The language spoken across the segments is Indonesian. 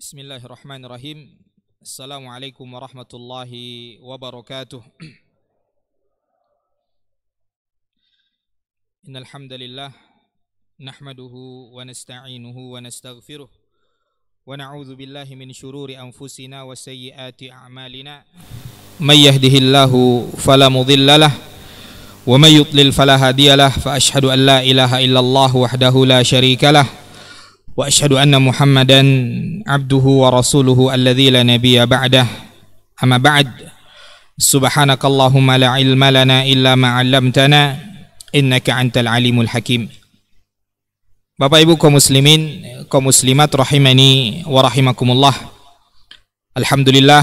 Bismillahirrahmanirrahim. Assalamualaikum warahmatullahi wabarakatuh. Innal hamdalillah nahmaduhu wa nasta'inuhu wa nastaghfiruh wa na'udzu billahi min shururi anfusina wa sayyiati a'malina. May yahdihillahu fala mudhillalah wa may yudlil fala hadiyalah. Fa asyhadu an la ilaha illallah wahdahu la syarikalah wa asyhadu anna Muhammadan abduhu wa rasuluhu alladzi la nabiyya ba'dah. Amma ba'd. Subhanakallahumma la ilma lana illa ma 'allamtana innaka antal alimul hakim. Bapak Ibu kaum muslimin, kaum muslimat rahimani wa rahimakumullah. Alhamdulillah,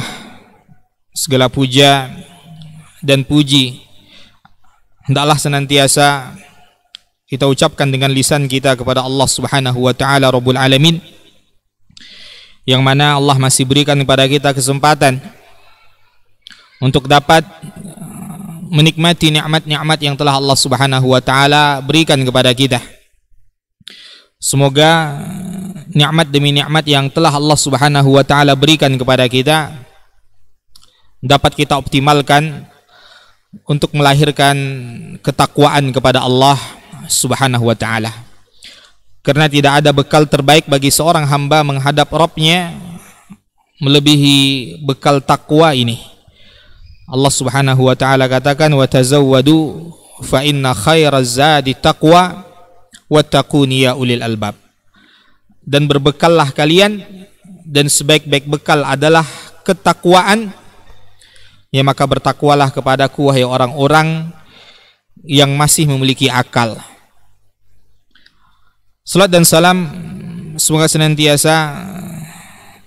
segala puja dan puji hendaklah senantiasa kita ucapkan dengan lisan kita kepada Allah Subhanahu wa taala Rabbul Alamin, yang mana Allah masih berikan kepada kita kesempatan untuk dapat menikmati nikmat-nikmat yang telah Allah Subhanahu wa taala berikan kepada kita. Semoga nikmat demi nikmat yang telah Allah Subhanahu wa taala berikan kepada kita dapat kita optimalkan untuk melahirkan ketakwaan kepada Allah Subhanahu wa ta'ala. Karena tidak ada bekal terbaik bagi seorang hamba menghadap Rabbnya melebihi bekal takwa ini. Allah Subhanahu wa ta'ala katakan, wa tazawwadu fa inna khairaz zadi taqwa wattaquni ya ulil albab. Dan berbekallah kalian, dan sebaik-baik bekal adalah ketakwaan. Ya, maka bertakwalah kepadaku wahai orang-orang yang masih memiliki akal. Salat dan salam semoga senantiasa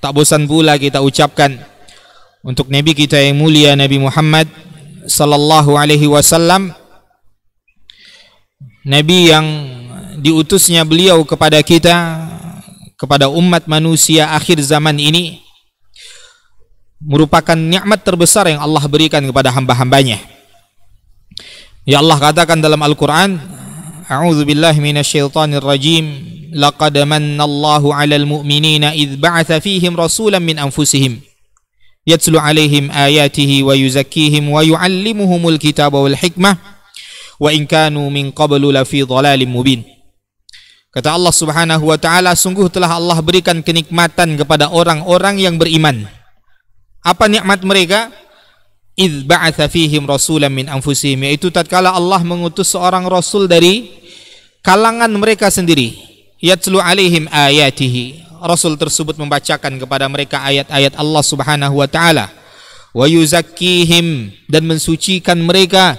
tak bosan pula kita ucapkan untuk Nabi kita yang mulia, Nabi Muhammad sallallahu alaihi wasallam, Nabi yang diutusnya beliau kepada kita, kepada umat manusia akhir zaman ini, merupakan nikmat terbesar yang Allah berikan kepada hamba-hambanya. Ya, Allah katakan dalam Al-Quran, a'udzu billahi minasyaitonir rajim, laqad mannallahu 'alal mu'minina idz ba'atsa fihim rasulan min anfusihim yatlu 'alaihim ayatihi wa yuzakkihim wa yu'allimuhumul kitaba wal hikmah wa in kanu min qablu lafi dhalalin mubin. Kata Allah Subhanahu wa taala, sungguh telah Allah berikan kenikmatan kepada orang-orang yang beriman. Apa nikmat mereka? Idz ba'atsa fihim rasulan min anfusihim, yaitu tatkala Allah mengutus seorang rasul dari kalangan mereka sendiri. Yatlu 'alaihim ayatihi, rasul tersebut membacakan kepada mereka ayat-ayat Allah Subhanahu wa taala. Wa yuzakkihim, dan mensucikan mereka.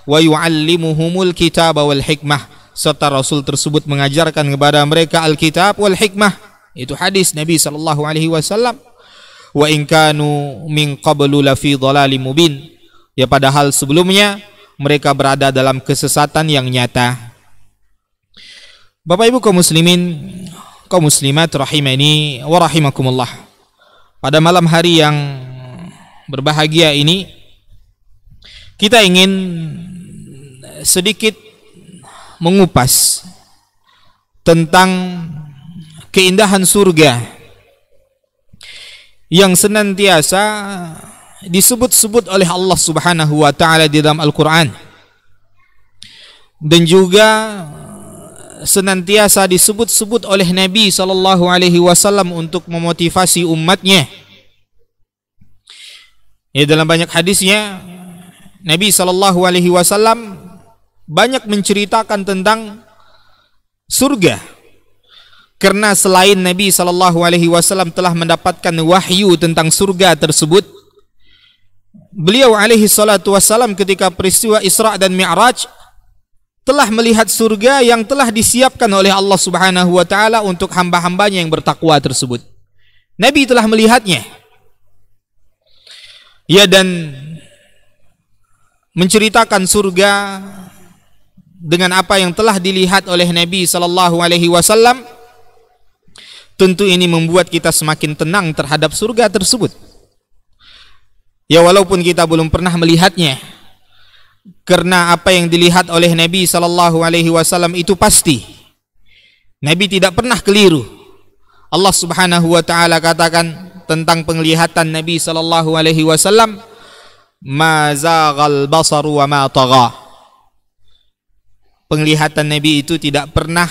Wa yu'allimuhumul kitaba wal hikmah, serta rasul tersebut mengajarkan kepada mereka Alkitab wal hikmah, itu hadis Nabi sallallahu alaihi wasallam. Wa in kanu min qablu lafi dhalalim mubin, ya padahal sebelumnya mereka berada dalam kesesatan yang nyata. Bapak Ibu kaum muslimin, kaum muslimat rahimani wa rahimakumullah. Pada malam hari yang berbahagia ini, kita ingin sedikit mengupas tentang keindahan surga yang senantiasa disebut-sebut oleh Allah Subhanahu wa taala di dalam Al-Qur'an, dan juga senantiasa disebut-sebut oleh Nabi sallallahu alaihi wasallam untuk memotivasi umatnya. Ya, dalam banyak hadisnya Nabi sallallahu alaihi wasallam banyak menceritakan tentang surga. Karena selain Nabi sallallahu alaihi wasallam telah mendapatkan wahyu tentang surga tersebut, beliau alaihi salatu wasallam ketika peristiwa Isra dan Mi'raj telah melihat surga yang telah disiapkan oleh Allah Subhanahu wa taala untuk hamba-hambanya yang bertakwa tersebut. Nabi telah melihatnya. Ya, dan menceritakan surga dengan apa yang telah dilihat oleh Nabi sallallahu alaihi wasallam, tentu ini membuat kita semakin tenang terhadap surga tersebut. Ya, walaupun kita belum pernah melihatnya, karena apa yang dilihat oleh Nabi sallallahu alaihi wasallam itu pasti. Nabi tidak pernah keliru. Allah Subhanahu wa taala katakan tentang penglihatan Nabi sallallahu alaihi wasallam, ma zaghal basaru wa ma tagha. Penglihatan Nabi itu tidak pernah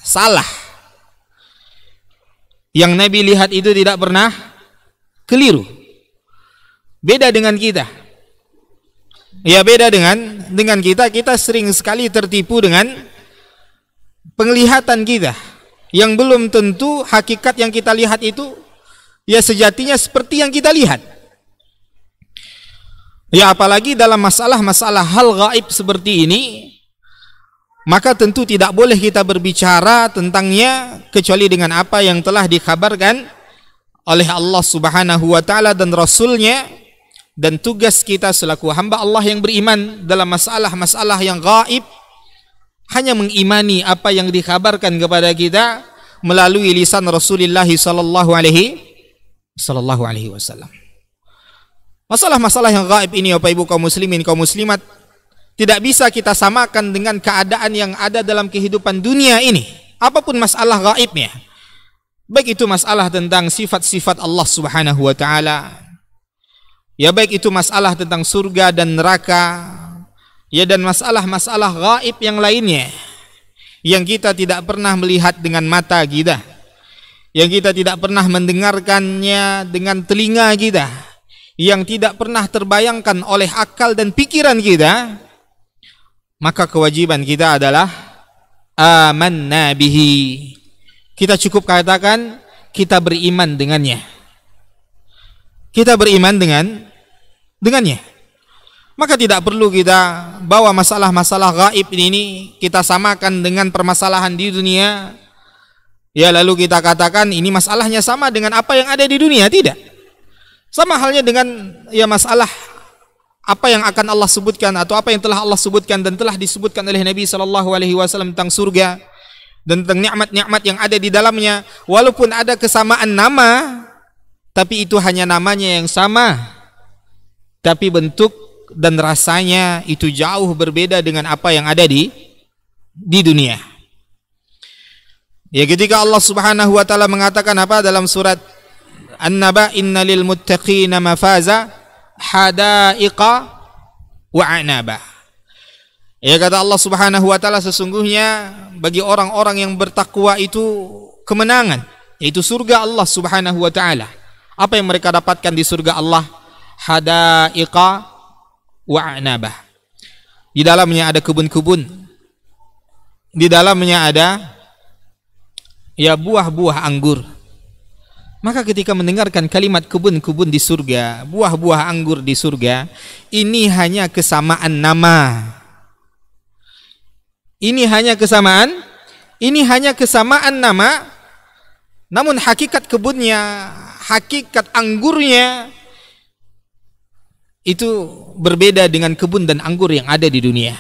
salah. Yang Nabi lihat itu tidak pernah keliru. Beda dengan kita. Ya, beda dengan kita. Kita sering sekali tertipu dengan penglihatan kita, yang belum tentu hakikat yang kita lihat itu ya sejatinya seperti yang kita lihat. Ya, apalagi dalam masalah-masalah hal gaib seperti ini, maka tentu tidak boleh kita berbicara tentangnya kecuali dengan apa yang telah dikabarkan oleh Allah Subhanahu wa taala dan Rasulnya. Dan tugas kita selaku hamba Allah yang beriman dalam masalah-masalah yang gaib hanya mengimani apa yang dikabarkan kepada kita melalui lisan Rasulullah sallallahu alaihi wasallam. Masalah-masalah yang gaib ini, Bapak Ibu kaum muslimin, kaum muslimat, tidak bisa kita samakan dengan keadaan yang ada dalam kehidupan dunia ini. Apapun masalah gaibnya, baik itu masalah tentang sifat-sifat Allah Subhanahu wa taala, ya baik itu masalah tentang surga dan neraka, ya dan masalah-masalah gaib yang lainnya yang kita tidak pernah melihat dengan mata kita, yang kita tidak pernah mendengarkannya dengan telinga kita, yang tidak pernah terbayangkan oleh akal dan pikiran kita, maka kewajiban kita adalah amanna bihi. Kita cukup katakan kita beriman dengannya. Kita beriman dengannya. Maka tidak perlu kita bawa masalah-masalah gaib ini kita samakan dengan permasalahan di dunia. Ya, lalu kita katakan ini masalahnya sama dengan apa yang ada di dunia. Tidak. Sama halnya dengan ya masalah apa yang akan Allah sebutkan atau apa yang telah Allah sebutkan dan telah disebutkan oleh Nabi sallallahu alaihi wasallam tentang surga dan tentang nikmat-nikmat yang ada di dalamnya. Walaupun ada kesamaan nama, tapi itu hanya namanya yang sama, tapi bentuk dan rasanya itu jauh berbeda dengan apa yang ada di dunia. Ya, ketika Allah Subhanahu wa taala mengatakan apa dalam surat An-Naba, innalil muttaqina mafaza hadaiqa wa anaba. Ya, kata Allah Subhanahu wa taala, sesungguhnya bagi orang-orang yang bertakwa itu kemenangan, yaitu surga Allah Subhanahu wa taala. Apa yang mereka dapatkan di surga Allah? Hadaiqa wa anaba. Di dalamnya ada kebun-kebun. Di dalamnya ada ya buah-buah anggur. Maka ketika mendengarkan kalimat kebun-kebun di surga, buah-buah anggur di surga, ini hanya kesamaan nama. Ini hanya kesamaan nama. Namun hakikat kebunnya, hakikat anggurnya itu berbeda dengan kebun dan anggur yang ada di dunia.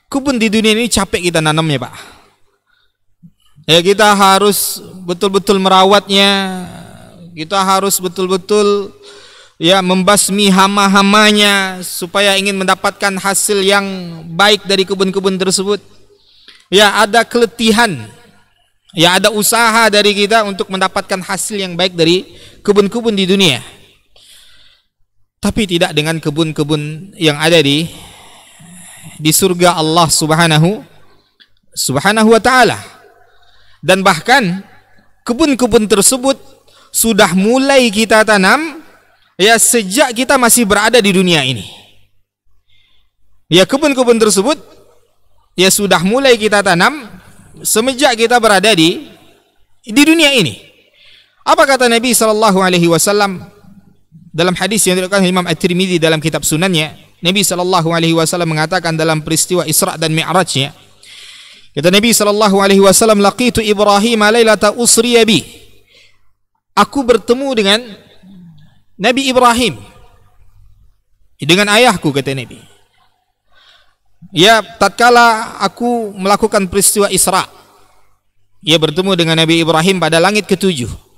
Kebun di dunia ini capek kita nanamnya, Pak. Ya, kita harus betul-betul merawatnya. Kita harus betul-betul ya membasmi hama-hamanya supaya ingin mendapatkan hasil yang baik dari kebun-kebun tersebut. Ya, ada keletihan. Ya, ada usaha dari kita untuk mendapatkan hasil yang baik dari kebun-kebun di dunia. Tapi tidak dengan kebun-kebun yang ada di surga Allah Subhanahu wa taala. Dan bahkan kebun-kebun tersebut sudah mulai kita tanam ya sejak kita masih berada di dunia ini. Ya, kebun-kebun tersebut ya sudah mulai kita tanam semenjak kita berada di dunia ini. Apa kata Nabi sallallahu alaihi wasallam dalam hadis yang diriwayatkan Imam At-Tirmidzi dalam kitab Sunannya? Nabi sallallahu alaihi wasallam mengatakan dalam peristiwa Isra dan Mi'rajnya, kata Nabi sallallahu alaihi wasallam, laqitu Ibrahim lailata usriya bi. Aku bertemu dengan Nabi Ibrahim dengan ayahku, kata Nabi. Ya, tatkala aku melakukan peristiwa Isra, ia bertemu dengan Nabi Ibrahim pada langit ketujuh.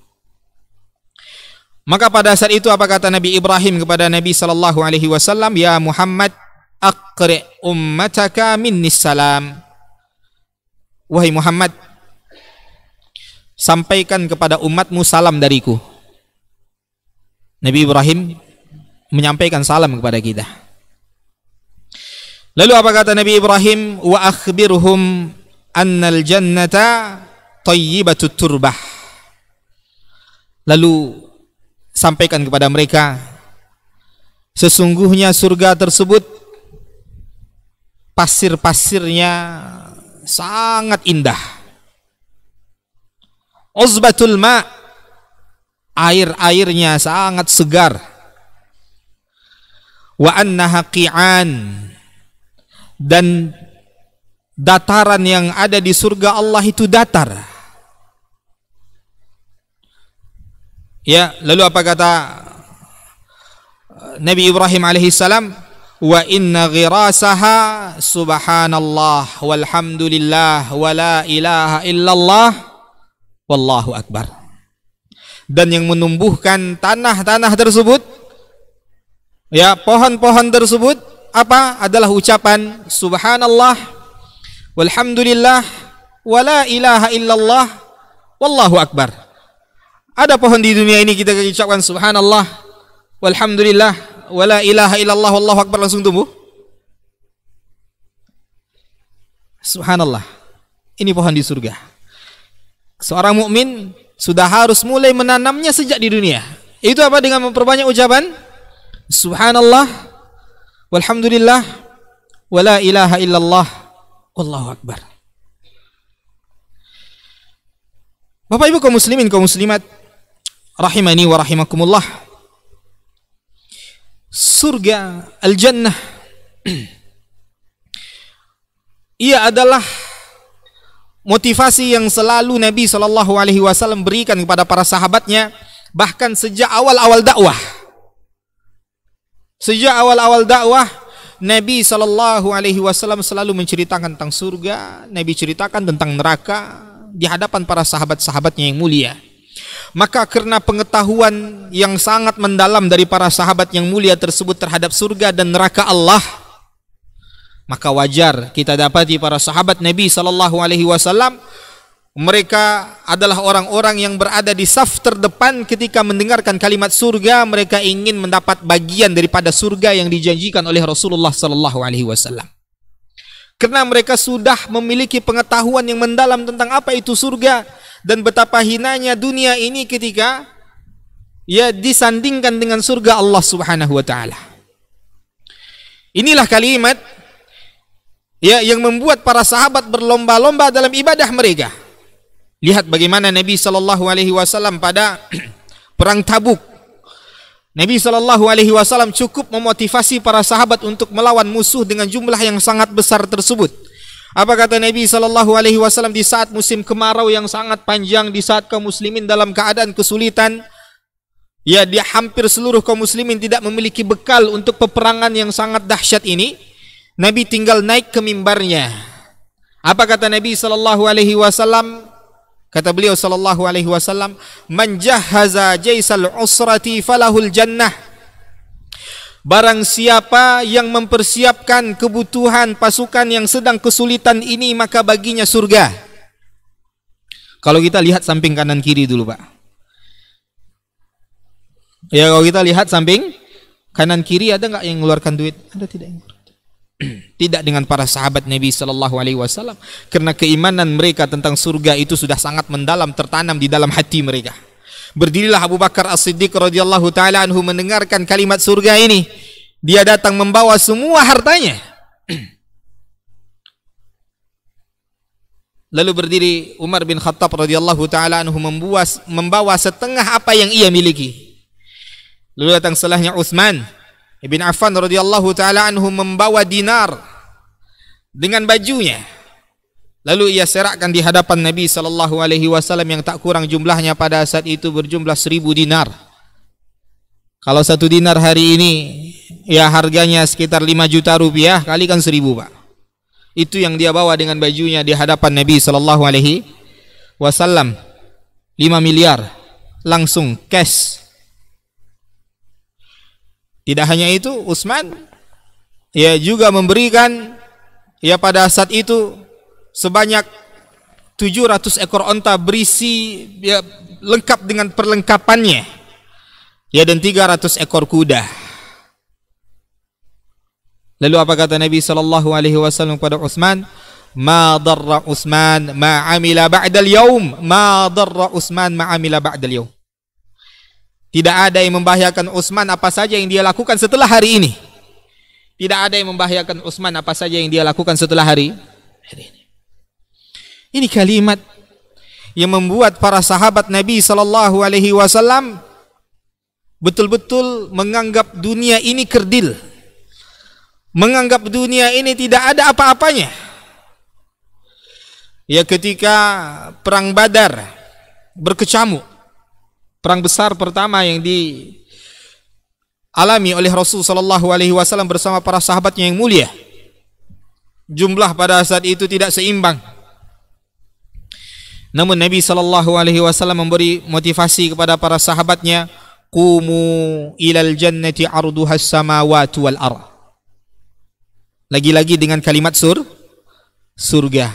Maka pada saat itu apa kata Nabi Ibrahim kepada Nabi sallallahu alaihi wasallam? Ya Muhammad, aqri ummataka minnis salam. Wahai Muhammad, sampaikan kepada umatmu salam dariku. Nabi Ibrahim menyampaikan salam kepada kita. Lalu apa kata Nabi Ibrahim? Wa akhbirhum annal jannata thayyibatut turbah. Lalu sampaikan kepada mereka, sesungguhnya surga tersebut pasir-pasirnya sangat indah. Uzbatul ma, air-airnya sangat segar. Wa annaha qi'an, dan dataran yang ada di surga Allah itu datar. Ya, lalu apa kata Nabi Ibrahim alaihissalam? Wa inna ghirasaha subhanallah walhamdulillah wa la ilaha illallah wallahu akbar. Dan yang menumbuhkan tanah-tanah tersebut, ya, pohon-pohon tersebut apa? Adalah ucapan subhanallah walhamdulillah wa la ilaha illallah wallahu akbar. Ada pohon di dunia ini kita ucapkan subhanallah walhamdulillah wa la ilaha illallah wallahu akbar langsung tumbuh? Subhanallah. Ini pohon di surga. Seorang mukmin sudah harus mulai menanamnya sejak di dunia. Itu apa? Dengan memperbanyak ucapan subhanallah walhamdulillah wa la ilaha illallah wallahu akbar. Bapak Ibu kaum muslimin, kaum muslimat, rahimani wa rahimakumullah. Surga al-jannah ia adalah motivasi yang selalu Nabi SAW berikan kepada para sahabatnya, bahkan sejak awal-awal dakwah. Sejak awal-awal dakwah, Nabi SAW selalu menceritakan tentang surga, Nabi ceritakan tentang neraka di hadapan para sahabat-sahabatnya yang mulia. Maka karena pengetahuan yang sangat mendalam dari para sahabat yang mulia tersebut terhadap surga dan neraka Allah, maka wajar kita dapati para sahabat Nabi SAW, mereka adalah orang-orang yang berada di saf terdepan ketika mendengarkan kalimat surga. Mereka ingin mendapat bagian daripada surga yang dijanjikan oleh Rasulullah SAW. Karena mereka sudah memiliki pengetahuan yang mendalam tentang apa itu surga dan betapa hinanya dunia ini ketika ya disandingkan dengan surga Allah Subhanahu wa taala. Inilah kalimat ya yang membuat para sahabat berlomba-lomba dalam ibadah mereka. Lihat bagaimana Nabi SAW pada perang Tabuk. Nabi SAW cukup memotivasi para sahabat untuk melawan musuh dengan jumlah yang sangat besar tersebut. Apa kata Nabi SAW di saat musim kemarau yang sangat panjang, di saat kaum muslimin dalam keadaan kesulitan, ya dia hampir seluruh kaum muslimin tidak memiliki bekal untuk peperangan yang sangat dahsyat ini, Nabi tinggal naik ke mimbarnya. Apa kata Nabi SAW? Kata beliau SAW, man jahaza jaisal usrati falahul jannah. Barang siapa yang mempersiapkan kebutuhan pasukan yang sedang kesulitan ini, maka baginya surga. Kalau kita lihat samping kanan kiri dulu Pak. Ya, kalau kita lihat samping kanan kiri, ada nggak yang mengeluarkan duit? Ada tidak yang tidak dengan para sahabat Nabi SAW, karena keimanan mereka tentang surga itu sudah sangat mendalam, tertanam di dalam hati mereka. Berdirilah Abu Bakar As-Siddiq radhiyallahu taala anhu mendengarkan kalimat surga ini. Dia datang membawa semua hartanya. Lalu berdiri Umar bin Khattab radhiyallahu taala anhu membawa setengah apa yang ia miliki. Lalu datang setelahnya Utsman Ibn Affan radhiyallahu taala anhu membawa dinar dengan bajunya. Lalu ia serakkan di hadapan Nabi SAW yang tak kurang jumlahnya pada saat itu berjumlah 1000 dinar. Kalau 1 dinar hari ini ya harganya sekitar 5 juta rupiah, kalikan 1000 Pak. Itu yang dia bawa dengan bajunya di hadapan Nabi SAW. 5 miliar langsung cash. Tidak hanya itu, Utsman ya juga memberikan ya pada saat itu sebanyak 700 ekor onta berisi ya, lengkap dengan perlengkapannya. Ya, dan 300 ekor kuda. Lalu apa kata Nabi sallallahu alaihi wasallam kepada Utsman? Ma darra Utsman ma amila ba'dal yaum, ma darra Utsman ma amila ba'dal yaum. Tidak ada yang membahayakan Utsman apa saja yang dia lakukan setelah hari ini. Tidak ada yang membahayakan Utsman apa saja yang dia lakukan setelah hari ini. Ini kalimat yang membuat para sahabat Nabi sallallahu alaihi wasallam betul-betul menganggap dunia ini kerdil. Menganggap dunia ini tidak ada apa-apanya. Ya, ketika perang Badar berkecamuk, perang besar pertama yang dialami oleh Rasul sallallahu alaihi wasallam bersama para sahabatnya yang mulia. Jumlah pada saat itu tidak seimbang. Namun Nabi sallallahu alaihi wasallam memberi motivasi kepada para sahabatnya, qumu ilal jannati arduhas samawati wal ardh. Lagi-lagi dengan kalimat surga.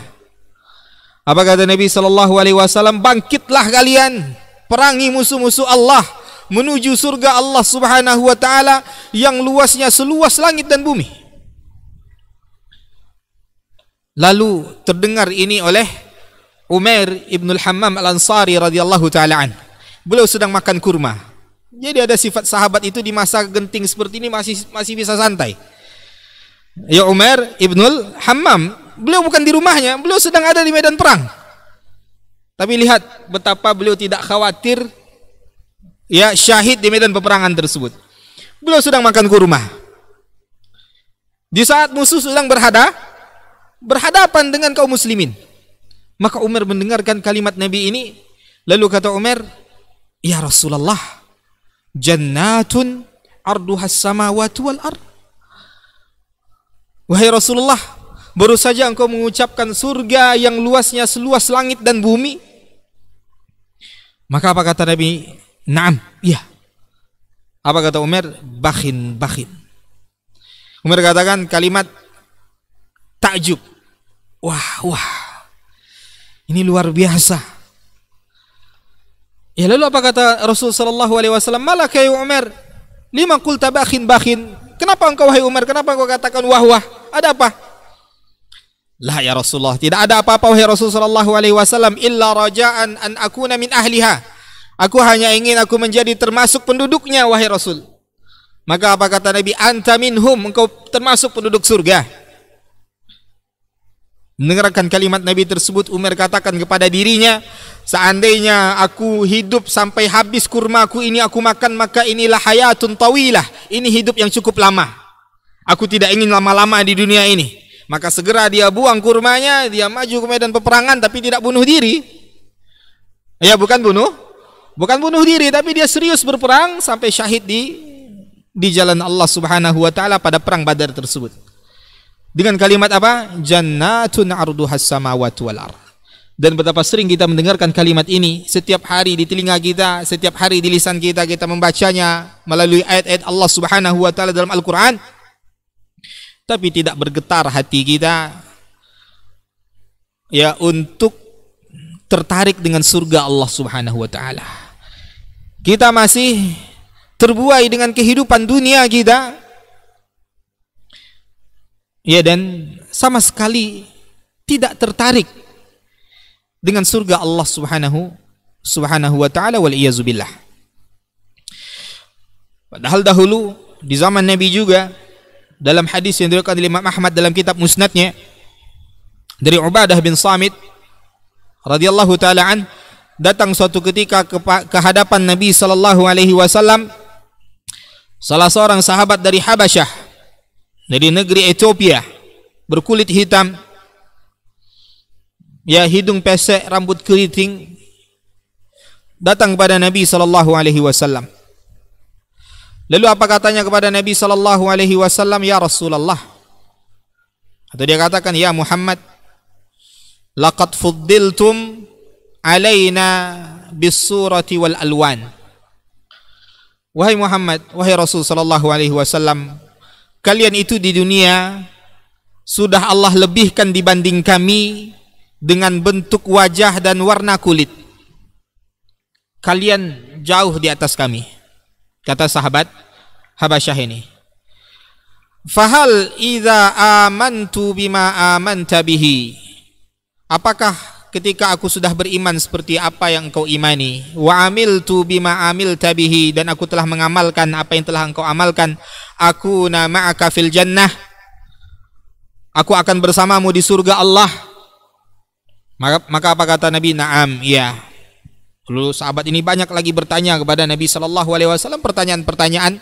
Apa kata Nabi sallallahu alaihi wasallam? Bangkitlah kalian, perangi musuh-musuh Allah menuju surga Allah Subhanahu wa taala yang luasnya seluas langit dan bumi. Lalu terdengar ini oleh Umair ibn al-Hammam al-Ansari radhiyallahu taala an. Beliau sedang makan kurma. Jadi ada sifat sahabat itu di masa genting seperti ini masih bisa santai. Ya, Umair ibn al-Hammam, beliau bukan di rumahnya, beliau sedang ada di medan perang. Tapi lihat betapa beliau tidak khawatir ya syahid di medan peperangan tersebut. Beliau sedang makan kurma. Di saat musuh sedang berhadapan dengan kaum muslimin. Maka Umar mendengarkan kalimat Nabi ini, lalu kata Umar, "Ya Rasulullah, jannatun arduhas samawati wal ardh." Wahai Rasulullah, baru saja engkau mengucapkan surga yang luasnya seluas langit dan bumi. Maka apa kata Nabi? Naam, iya. Apa kata Umar? Bakhin. Umar katakan kalimat takjub. Wah. Ini luar biasa. Ya, lalu apa kata Rasul sallallahu alaihi wasallam? Malaka ya Umar, lima qulta bakhin. Kenapa engkau wahai Umar? Kenapa engkau katakan wah? Ada apa? La ya Rasulullah, tidak ada apa-apa wahai Rasul sallallahu alaihi wasallam, illa raja'an an akuna min ahliha. Aku hanya ingin aku menjadi termasuk penduduknya wahai Rasul. Maka apa kata Nabi? Anta minhum, engkau termasuk penduduk surga. Mendengarkan kalimat Nabi tersebut, Umar katakan kepada dirinya, seandainya aku hidup sampai habis kurmaku ini aku makan, maka inilah hayatun tawilah. Ini hidup yang cukup lama. Aku tidak ingin lama-lama di dunia ini. Maka segera dia buang kurmanya, dia maju ke medan peperangan, tapi tidak bunuh diri. Ya, bukan bunuh diri, tapi dia serius berperang sampai syahid di jalan Allah Subhanahu wa taala pada perang Badar tersebut. Dengan kalimat apa? Jannatun arduhas samawati wal ardh. Dan betapa sering kita mendengarkan kalimat ini setiap hari di telinga kita, setiap hari di lisan kita, kita membacanya melalui ayat-ayat Allah Subhanahu wa taala dalam Al-Qur'an. Tapi tidak bergetar hati kita ya untuk tertarik dengan surga Allah Subhanahu wa taala. Kita masih terbuai dengan kehidupan dunia kita. Ya, dan sama sekali tidak tertarik dengan surga Allah Subhanahu wa taala, wal iyazubillah. Padahal dahulu di zaman Nabi juga, dalam hadis yang diriwayatkan oleh Imam Ahmad dalam kitab Musnadnya dari Ubadah bin Samit radhiyallahu taala an, datang suatu ketika ke hadapan Nabi sallallahu alaihi wasallam salah seorang sahabat dari Habasyah, dari negeri Ethiopia, berkulit hitam, ya, hidung pesek, rambut keriting, datang kepada Nabi sallallahu alaihi wasallam. Lalu apa katanya kepada Nabi sallallahu alaihi wasallam? Ya Rasulullah. Atau dia katakan, ya Muhammad, laqad fuddiltum alaina bis-surati wal alwan. Wahai Muhammad, wahai Rasul sallallahu alaihi wasallam, kalian itu di dunia sudah Allah lebihkan dibanding kami dengan bentuk wajah dan warna kulit. Kalian jauh di atas kami, kata sahabat Habasyah ini. Fahal idza amantu bima amanta bihi, apakah ketika aku sudah beriman seperti apa yang engkau imani, wa amiltu bima amilta bihi, dan aku telah mengamalkan apa yang telah engkau amalkan, aku ma'aka fil jannah, aku akan bersamamu di surga Allah. Maka apa kata Nabi? Naam, iya. Lalu sahabat ini banyak lagi bertanya kepada Nabi sallallahu alaihi wasallam pertanyaan-pertanyaan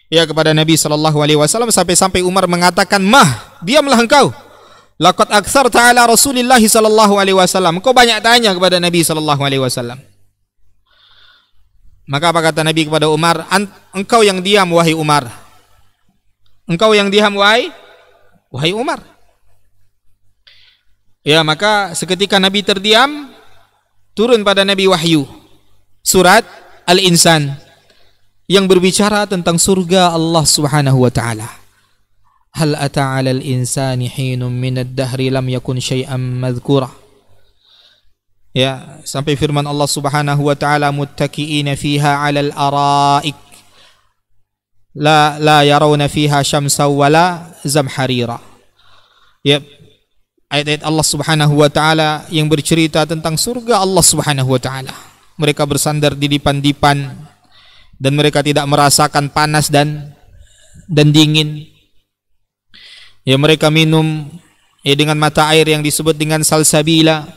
ya kepada Nabi sallallahu alaihi wasallam, sampai-sampai Umar mengatakan, "Mah, diamlah engkau. Laqad aktsarta ala Rasulillah sallallahu alaihi wasallam." Kau banyak tanya kepada Nabi sallallahu alaihi wasallam. Maka apa kata Nabi kepada Umar? Engkau yang diam wahai Umar. Engkau yang diam wahai Umar. Ya, maka seketika Nabi terdiam, turun pada Nabi wahyu surat Al-Insan yang berbicara tentang surga Allah Subhanahu wa taala. Hal ata 'alal insani hinun minad dahri lam yakun syai'an madhkura. Ya, sampai firman Allah Subhanahu wa taala, muttaqiina fiha 'alal araik la yarawna fiha syamsa wala zamharira. Ya, ayat-ayat Allah Subhanahu wa taala yang bercerita tentang surga Allah Subhanahu wa taala. Mereka bersandar di dipan-dipan dan mereka tidak merasakan panas dan dingin. Ya, mereka minum ya dengan mata air yang disebut dengan salsabila.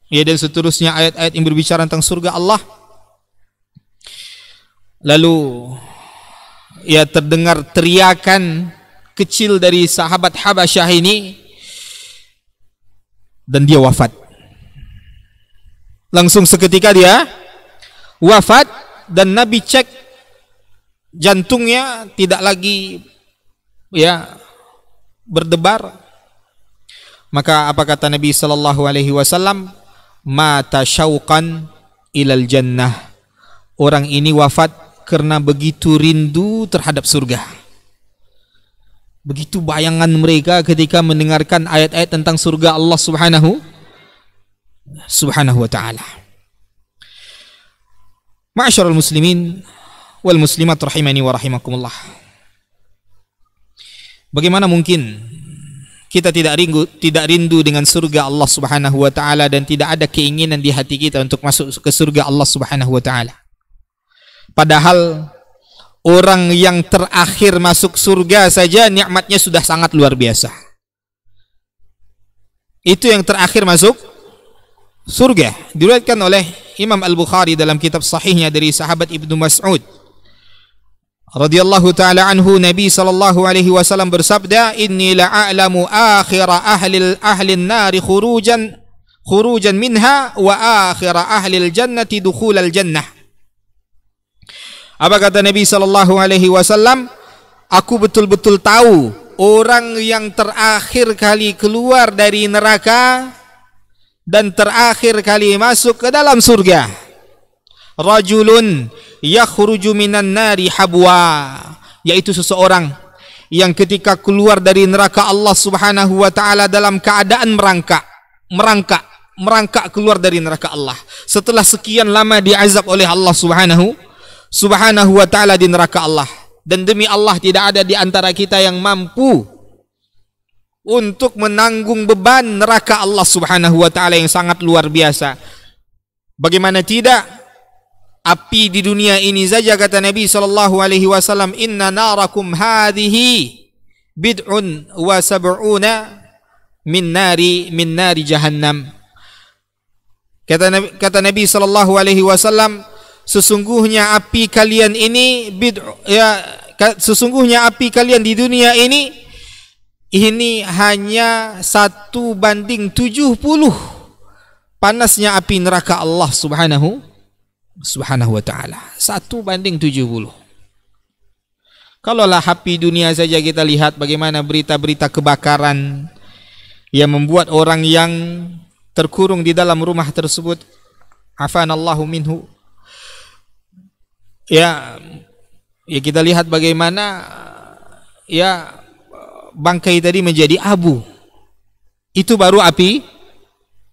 Ya, dan seterusnya ayat-ayat yang berbicara tentang surga Allah. Lalu ya terdengar teriakan kecil dari sahabat Habasyah ini, dan dia wafat. Langsung seketika dia wafat, dan Nabi cek jantungnya tidak lagi ya berdebar. Maka apa kata Nabi sallallahu alaihi wasallam? Mata syauqan ilal jannah. Orang ini wafat karena begitu rindu terhadap surga. Begitu bayangan mereka ketika mendengarkan ayat-ayat tentang surga Allah Subhanahu wa ta'ala. Ma'asyiral muslimin wal muslimat rahimani wa rahimakumullah. Bagaimana mungkin kita tidak rindu dengan surga Allah Subhanahu wa ta'ala dan tidak ada keinginan di hati kita untuk masuk ke surga Allah Subhanahu wa ta'ala? Padahal orang yang terakhir masuk surga saja nikmatnya sudah sangat luar biasa. Itu yang terakhir masuk surga. Diriwayatkan oleh Imam Al-Bukhari dalam kitab sahihnya dari sahabat Ibnu Mas'ud radhiyallahu taala anhu, Nabi sallallahu alaihi wasallam bersabda, "Inni la'alamu akhira ahli an-nari khurujan minha wa akhira ahli al-jannati dukhulal jannah." Apa kata Nabi sallallahu alaihi wasallam? Aku betul-betul tahu orang yang terakhir kali keluar dari neraka dan terakhir kali masuk ke dalam surga. Rajulun yakhruju minan nari habwa, yaitu seseorang yang ketika keluar dari neraka Allah Subhanahu wa taala dalam keadaan merangkak keluar dari neraka Allah setelah sekian lama diazab oleh Allah Subhanahu wa ta'ala di neraka Allah. Dan demi Allah tidak ada di antara kita yang mampu untuk menanggung beban neraka Allah Subhanahu wa ta'ala yang sangat luar biasa. Bagaimana tidak, api di dunia ini saja kata Nabi sallallahu alaihi wasallam, inna narakum hadhihi bid'un wa sab'una min nari jahannam. Kata Nabi sallallahu alaihi wasallam, sesungguhnya api kalian ini sesungguhnya api kalian di dunia ini hanya 1:70 panasnya api neraka Allah Subhanahu wa ta'ala. 1:70. Kalaulah api dunia saja kita lihat bagaimana berita-berita kebakaran yang membuat orang yang terkurung di dalam rumah tersebut, afanallahu minhu, ya kita lihat bagaimana ya bangkai tadi menjadi abu. Itu baru api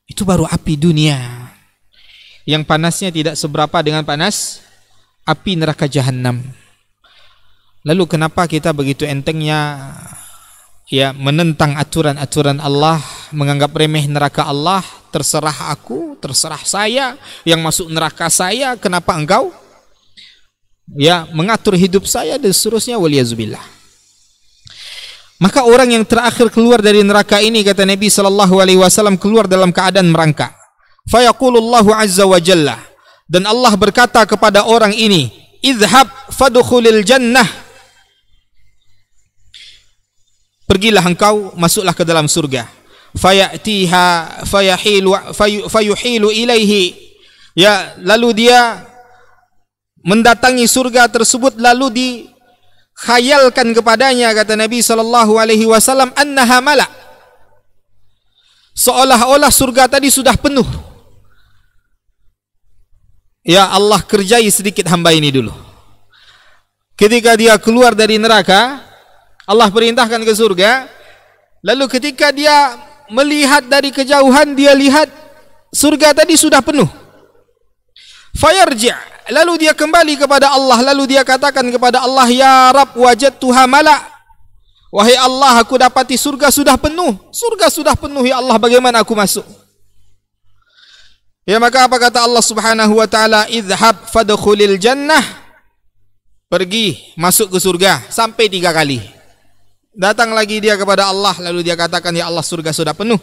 Itu baru api dunia, yang panasnya tidak seberapa dengan panas api neraka jahanam. Lalu kenapa kita begitu entengnya menentang aturan-aturan Allah, menganggap remeh neraka Allah? Terserah aku, terserah saya, yang masuk neraka saya, kenapa engkau mengatur hidup saya dan seterusnya, waliyazubillah. Maka orang yang terakhir keluar dari neraka ini, kata Nabi SAW, keluar dalam keadaan merangkak. Fayaqulullahu azza wa jalla, dan Allah berkata kepada orang ini, idhab fadkhulil jannah, pergilah engkau, masuklah ke dalam surga. Fayatiha fayuhilu ilaihi, lalu dia mendatangi surga tersebut, lalu dikhayalkan kepadanya, kata Nabi SAW, annaha malak, seolah-olah surga tadi sudah penuh. Ya Allah, kerjai sedikit hamba ini dulu. Ketika dia keluar dari neraka, Allah perintahkan ke surga. Lalu ketika dia melihat dari kejauhan, dia lihat surga tadi sudah penuh. Fayarji', lalu dia kembali kepada Allah, lalu dia katakan kepada Allah, ya Rabb, wajadtuha malak, wahai Allah, aku dapati surga sudah penuh. Surga sudah penuh, ya Allah, bagaimana aku masuk? Ya, maka apa kata Allah Subhanahu wa taala? Idhab fadkhulil jannah, pergi masuk ke surga, sampai 3 kali. Datang lagi dia kepada Allah, lalu dia katakan, ya Allah, surga sudah penuh.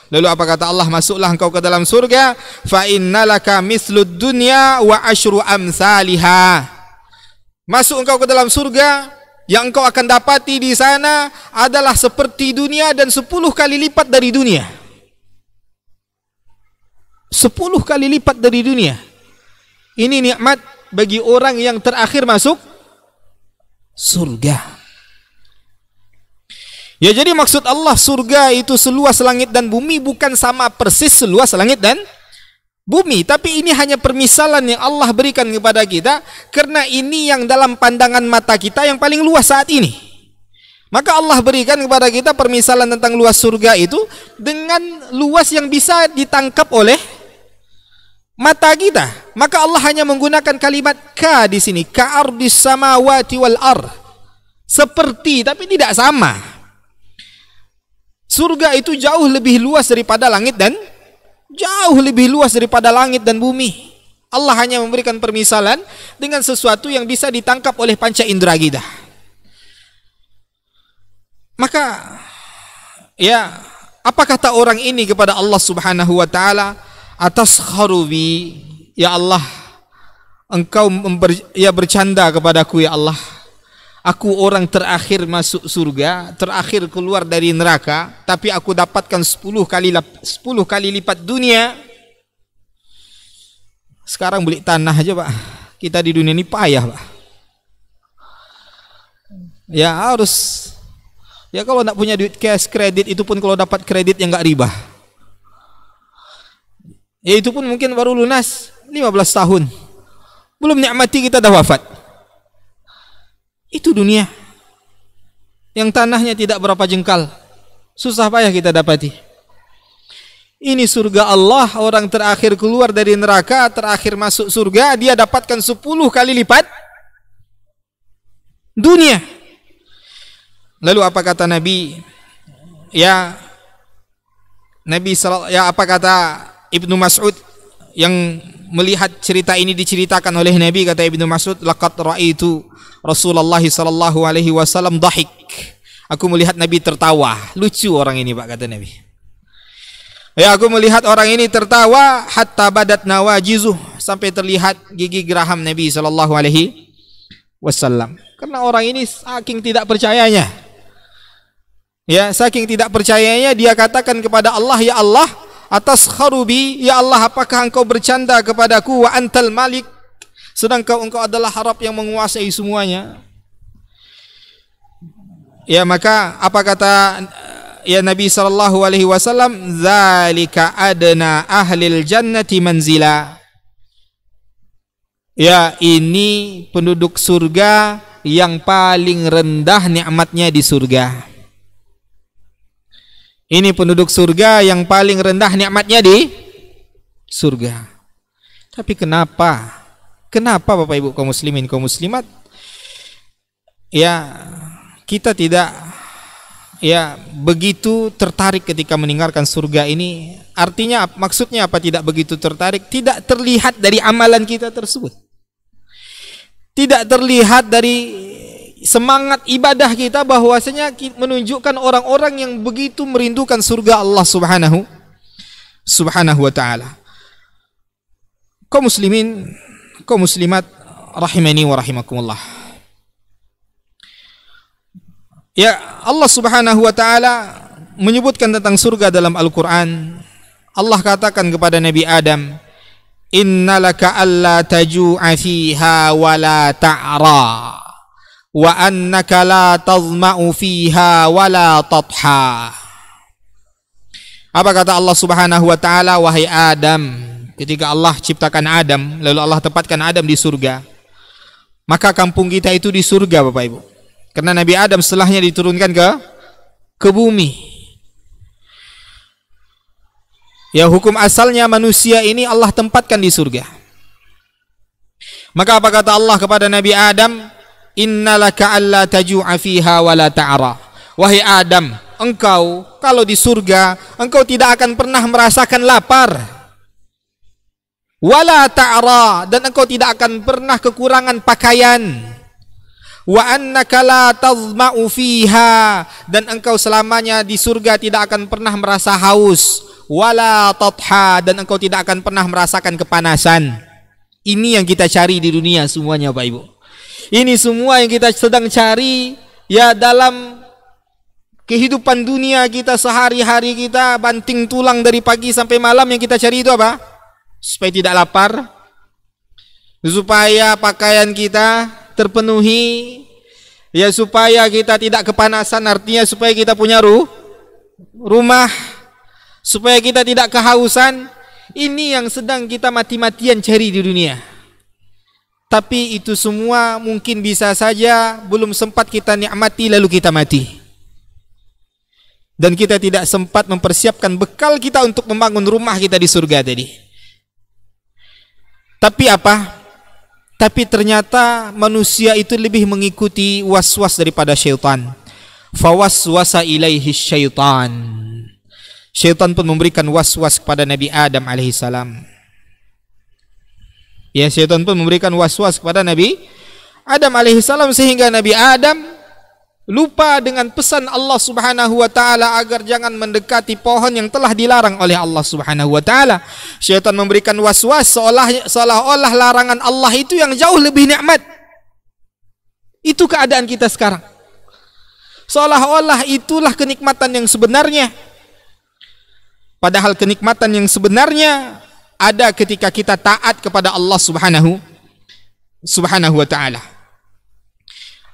Lalu apa kata Allah? Masuklah engkau ke dalam surga, fa innalaka mislud dunya wa asyru amsalha. Masuk engkau ke dalam surga, yang engkau akan dapati di sana adalah seperti dunia dan 10 kali lipat dari dunia. 10 kali lipat dari dunia. Ini nikmat bagi orang yang terakhir masuk surga. Ya, jadi maksud Allah surga itu seluas langit dan bumi, bukan sama persis seluas langit dan bumi, tapi ini hanya permisalan yang Allah berikan kepada kita, karena ini yang dalam pandangan mata kita yang paling luas saat ini. Maka Allah berikan kepada kita permisalan tentang luas surga itu dengan luas yang bisa ditangkap oleh mata kita. Maka Allah hanya menggunakan kalimat ka di sini, ka'ardis samawati wal ar, seperti, tapi tidak sama. Surga itu jauh lebih luas daripada langit dan bumi. Allah hanya memberikan permisalan dengan sesuatu yang bisa ditangkap oleh panca indera kita. Maka apa kata orang ini kepada Allah Subhanahu wa taala? Atas kharubi, ya Allah, engkau bercanda kepadaku, ya Allah. Aku orang terakhir masuk surga, terakhir keluar dari neraka, tapi aku dapatkan 10 kali lipat dunia. Sekarang beli tanah aja, Pak. Kita di dunia ini payah, Pak. Ya harus, kalau nak punya duit cash, kredit, itu pun kalau dapat kredit yang enggak riba. Ya itu pun mungkin baru lunas 15 tahun. Belum nikmati kita dah wafat. Itu dunia. Yang tanahnya tidak berapa jengkal. Susah payah kita dapati. Ini surga Allah, orang terakhir keluar dari neraka, terakhir masuk surga, dia dapatkan 10 kali lipat dunia. Lalu apa kata Nabi? Apa kata Ibnu Mas'ud yang melihat cerita ini diceritakan oleh Nabi? Kata Ibnu Mas'ud, laqad ra'aitu Rasulullah sallallahu alaihi wasallam dhahik. Aku melihat Nabi tertawa. Lucu orang ini, Pak, kata Nabi. Aku melihat orang ini tertawa hatta badat nawajizuh, sampai terlihat gigi geraham Nabi sallallahu alaihi wasallam. Karena orang ini saking tidak percayanya. Saking tidak percayanya, dia katakan kepada Allah, ya Allah, atas kharubi, ya Allah, apakah engkau bercanda kepadaku, wa antal malik, sedangkan engkau adalah Rabb yang menguasai semuanya. Maka apa kata Nabi sallallahu alaihi wasallam? Zalika adna ahlil jannati manzila. Ini penduduk surga yang paling rendah nikmatnya di surga. Ini penduduk surga yang paling rendah nikmatnya di surga. Tapi kenapa Bapak Ibu kaum muslimin kaum muslimat, ya kita tidak begitu tertarik ketika meninggalkan surga ini? Artinya maksudnya apa tidak begitu tertarik? Tidak terlihat dari amalan kita tersebut, tidak terlihat dari semangat ibadah kita, bahwasanya menunjukkan orang-orang yang begitu merindukan surga Allah subhanahu wa ta'ala. Kaum muslimin, kaum muslimat rahimani wa rahimakumullah. Ya, Allah subhanahu wa ta'ala menyebutkan tentang surga dalam Al-Quran. Allah katakan kepada Nabi Adam, innalaka alla taju'a fiha wa la ta'ra wa annaka la tazma'u fiha wa la tatha. Apa kata Allah subhanahu wa ta'ala? Wahai Adam, ketika Allah ciptakan Adam, lalu Allah tempatkan Adam di surga, maka kampung kita itu di surga Bapak Ibu. Karena Nabi Adam setelahnya diturunkan ke bumi. Ya, hukum asalnya manusia ini Allah tempatkan di surga. Maka apa kata Allah kepada Nabi Adam? Innalaka alla taju'a fiha wa la ta'ra. Wahai Adam, engkau kalau di surga, engkau tidak akan pernah merasakan lapar. Wala ta'ra, dan engkau tidak akan pernah kekurangan pakaian. Wa annaka la tazma'u fiha, dan engkau selamanya di surga tidak akan pernah merasa haus. Wala tatha, dan engkau tidak akan pernah merasakan kepanasan. Ini yang kita cari di dunia semuanya Bapak Ibu. Ini semua yang kita sedang cari ya dalam kehidupan dunia kita sehari-hari, kita banting tulang dari pagi sampai malam. Yang kita cari itu apa? Supaya tidak lapar, supaya pakaian kita terpenuhi, ya supaya kita tidak kepanasan, artinya supaya kita punya rumah, supaya kita tidak kehausan. Ini yang sedang kita mati-matian cari di dunia. Tapi itu semua mungkin bisa saja belum sempat kita nikmati lalu kita mati. Dan kita tidak sempat mempersiapkan bekal kita untuk membangun rumah kita di surga tadi. Tapi apa? Tapi ternyata manusia itu lebih mengikuti was-was daripada syaitan. Fawaswasa ilaihi syaitan. Syaitan pun memberikan was-was kepada Nabi Adam alaihissalam. Ya, syaitan pun memberikan was-was kepada Nabi Adam alaihissalam, sehingga Nabi Adam lupa dengan pesan Allah subhanahu wa ta'ala agar jangan mendekati pohon yang telah dilarang oleh Allah subhanahu wa ta'ala. Syaitan memberikan was-was seolah-olah larangan Allah itu yang jauh lebih nikmat. Itu keadaan kita sekarang. Seolah-olah itulah kenikmatan yang sebenarnya. Padahal kenikmatan yang sebenarnya ada ketika kita taat kepada Allah subhanahu wa ta'ala.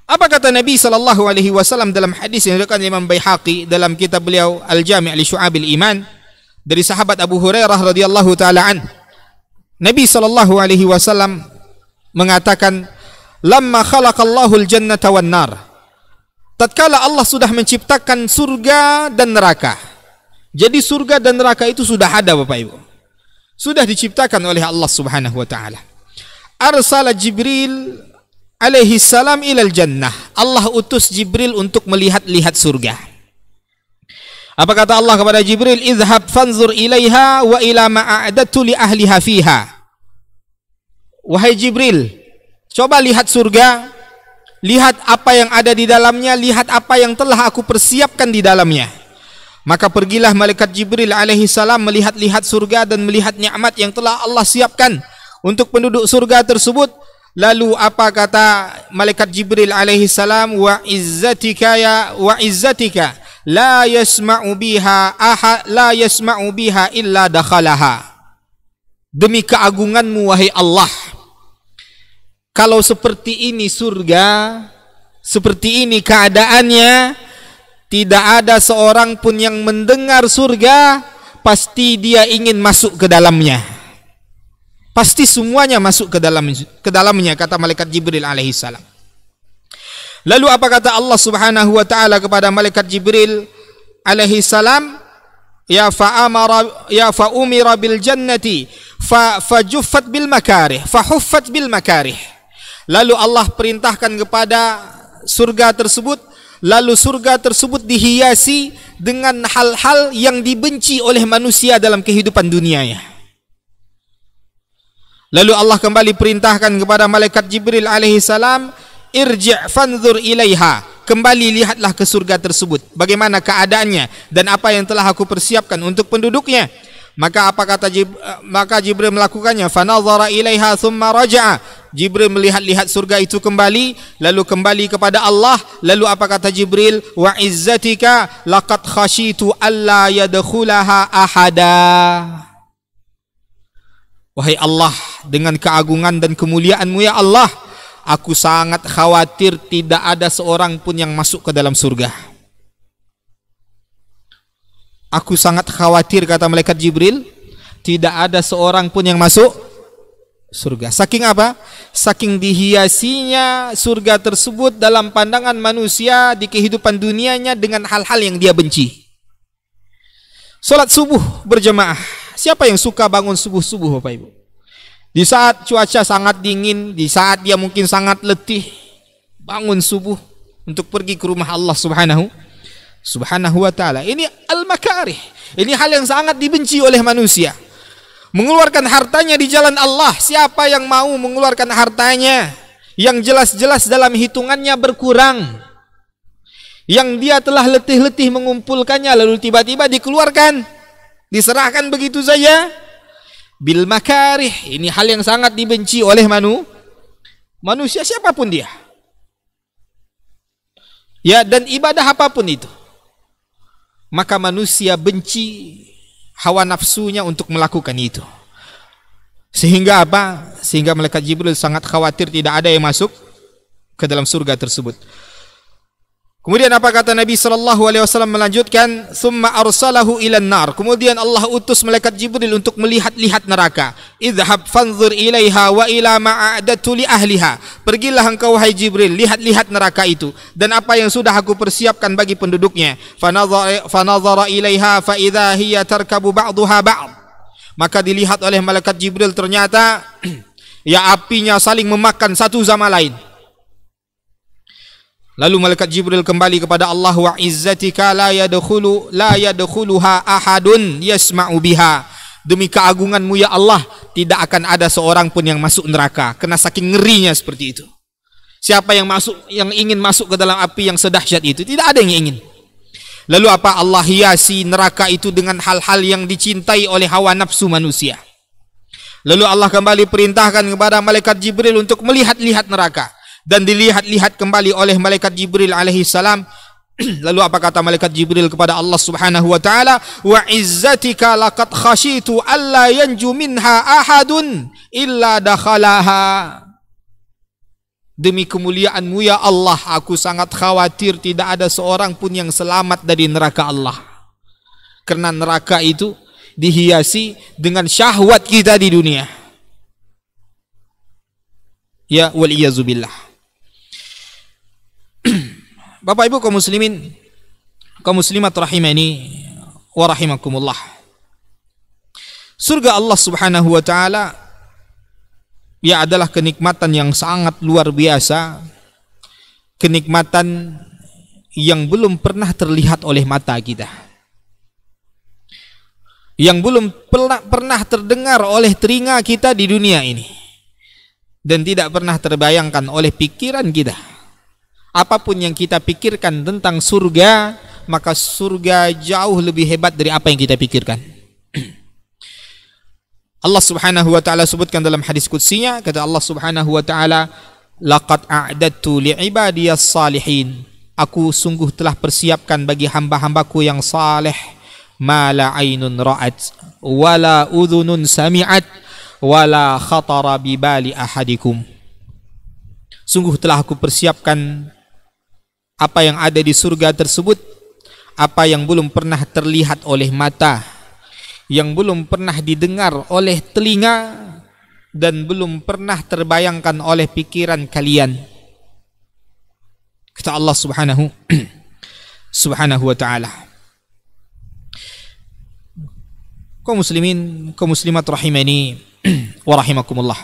Apa kata Nabi SAW dalam hadis yang diriwayatkan Imam Baihaqi dalam kitab beliau Al-Jami' li Syu'abil Iman dari sahabat Abu Hurairah radhiyallahu taala an. Nabi SAW mengatakan, "Lamma khalaqallahu al-jannata wan nar." Tatkala Allah sudah menciptakan surga dan neraka. Jadi surga dan neraka itu sudah ada Bapak Ibu. Sudah diciptakan oleh Allah subhanahu wa ta'ala. Arsala Jibril alaihi salam ilal jannah. Allah utus Jibril untuk melihat-lihat surga. Apa kata Allah kepada Jibril? Izhab fanzur ilaiha wa ila ma'adatu li ahliha fiha. Wahai Jibril, coba lihat surga, lihat apa yang ada di dalamnya, lihat apa yang telah aku persiapkan di dalamnya. Maka pergilah malaikat Jibril alaihi salam melihat-lihat surga dan melihat nikmat yang telah Allah siapkan untuk penduduk surga tersebut. Lalu apa kata malaikat Jibril alaihi salam? Wa izzatika la yasma'u biha illa dakhalaha. Demi keagunganmu wahai Allah, kalau seperti ini surga, seperti ini keadaannya, tidak ada seorang pun yang mendengar surga pasti dia ingin masuk ke dalamnya. Pasti semuanya masuk ke dalamnya, kata malaikat Jibril alaihi salam. Lalu apa kata Allah subhanahu wa ta'ala kepada malaikat Jibril alaihi salam? fa umira bil jannati fajuffat bil makarih fahuffat bil makarih. Lalu Allah perintahkan kepada surga tersebut, lalu surga tersebut dihiasi dengan hal-hal yang dibenci oleh manusia dalam kehidupan dunianya. Lalu Allah kembali perintahkan kepada malaikat Jibril alaihi salam, irji' fanzur ilaiha, kembali lihatlah ke surga tersebut, bagaimana keadaannya dan apa yang telah aku persiapkan untuk penduduknya. Maka apa kata maka Jibril melakukannya, fanazara ilaiha thumma raja'a. Jibril melihat-lihat surga itu kembali, lalu kembali kepada Allah. Lalu apa kata Jibril? Wa izzatika laqad khashitu alla yadkhulaha ahada. Wahai Allah, dengan keagungan dan kemuliaan-Mu ya Allah, aku sangat khawatir tidak ada seorang pun yang masuk ke dalam surga. Aku sangat khawatir, kata malaikat Jibril, tidak ada seorang pun yang masuk surga. Saking apa? Saking dihiasinya surga tersebut dalam pandangan manusia di kehidupan dunianya dengan hal-hal yang dia benci. Salat subuh berjamaah. Siapa yang suka bangun subuh-subuh, Bapak Ibu? Di saat cuaca sangat dingin, di saat dia mungkin sangat letih, bangun subuh untuk pergi ke rumah Allah Subhanahu wa ta'ala. Ini al-makarih. Ini hal yang sangat dibenci oleh manusia. Mengeluarkan hartanya di jalan Allah. Siapa yang mau mengeluarkan hartanya yang jelas-jelas dalam hitungannya berkurang, yang dia telah letih-letih mengumpulkannya, lalu tiba-tiba dikeluarkan, diserahkan begitu saja? Bil makarih. Ini hal yang sangat dibenci oleh manusia, siapapun dia. Ya, dan ibadah apapun itu, maka manusia benci hawa nafsunya untuk melakukan itu. Sehingga apa? Sehingga malaikat Jibril sangat khawatir tidak ada yang masuk ke dalam surga tersebut. Kemudian apa kata Nabi SAW melanjutkan, "Tsumma arsalahu ilan nar." Kemudian Allah utus malaikat Jibril untuk melihat-lihat neraka. "Idhhab fanzur ilaiha wa ila ma a'dadtu li ahliha." Pergilah engkau wahai Jibril, lihat-lihat neraka itu dan apa yang sudah aku persiapkan bagi penduduknya. Fanazara ilaiha fa idza hiya tarkabu ba'daha ba'd. Maka dilihat oleh malaikat Jibril, ternyata ya apinya saling memakan satu sama lain. Lalu malaikat Jibril kembali kepada Allah, wa izzatika la yadkhuluha ahadun yasma'u biha. Demi keagunganmu ya Allah, tidak akan ada seorang pun yang masuk neraka, karena saking ngerinya seperti itu. Siapa yang ingin masuk ke dalam api yang sedahsyat itu? Tidak ada yang ingin. Lalu apa? Allah hiasi neraka itu dengan hal-hal yang dicintai oleh hawa nafsu manusia. Lalu Allah kembali perintahkan kepada malaikat Jibril untuk melihat-lihat neraka. Dan dilihat-lihat kembali oleh malaikat Jibril alaihi salam. Lalu apa kata malaikat Jibril kepada Allah Subhanahu wa ta'ala? Wa izzatika laqad khashitu alla yanju minha ahadun illa dakhalaha. Demi kemuliaan-Mu ya Allah, aku sangat khawatir tidak ada seorang pun yang selamat dari neraka Allah. Karena neraka itu dihiasi dengan syahwat kita di dunia. Ya waliyazubillah. Bapak Ibu kaum muslimin, kaum muslimat rahimani wa rahimakumullah. Surga Allah Subhanahu wa ta'ala ya adalah kenikmatan yang sangat luar biasa. Kenikmatan yang belum pernah terlihat oleh mata kita, yang belum pernah terdengar oleh telinga kita di dunia ini, dan tidak pernah terbayangkan oleh pikiran kita. Apapun yang kita pikirkan tentang surga, maka surga jauh lebih hebat dari apa yang kita pikirkan. Allah Subhanahu wa ta'ala sebutkan dalam hadis qudsinya, kata Allah Subhanahu wa ta'ala, laqad a'dadtu li'ibadiyas salihin. Aku sungguh telah persiapkan bagi hamba-hambaku yang saleh ma la ainun ra'at wala udhunun sami'at wala khatara bibali ahadikum. Sungguh telah aku persiapkan apa yang ada di surga tersebut, apa yang belum pernah terlihat oleh mata, yang belum pernah didengar oleh telinga, dan belum pernah terbayangkan oleh pikiran kalian. Kata Allah Subhanahu wa ta'ala. Kaum muslimin, kaum muslimat rahimani wa rahimakumullah.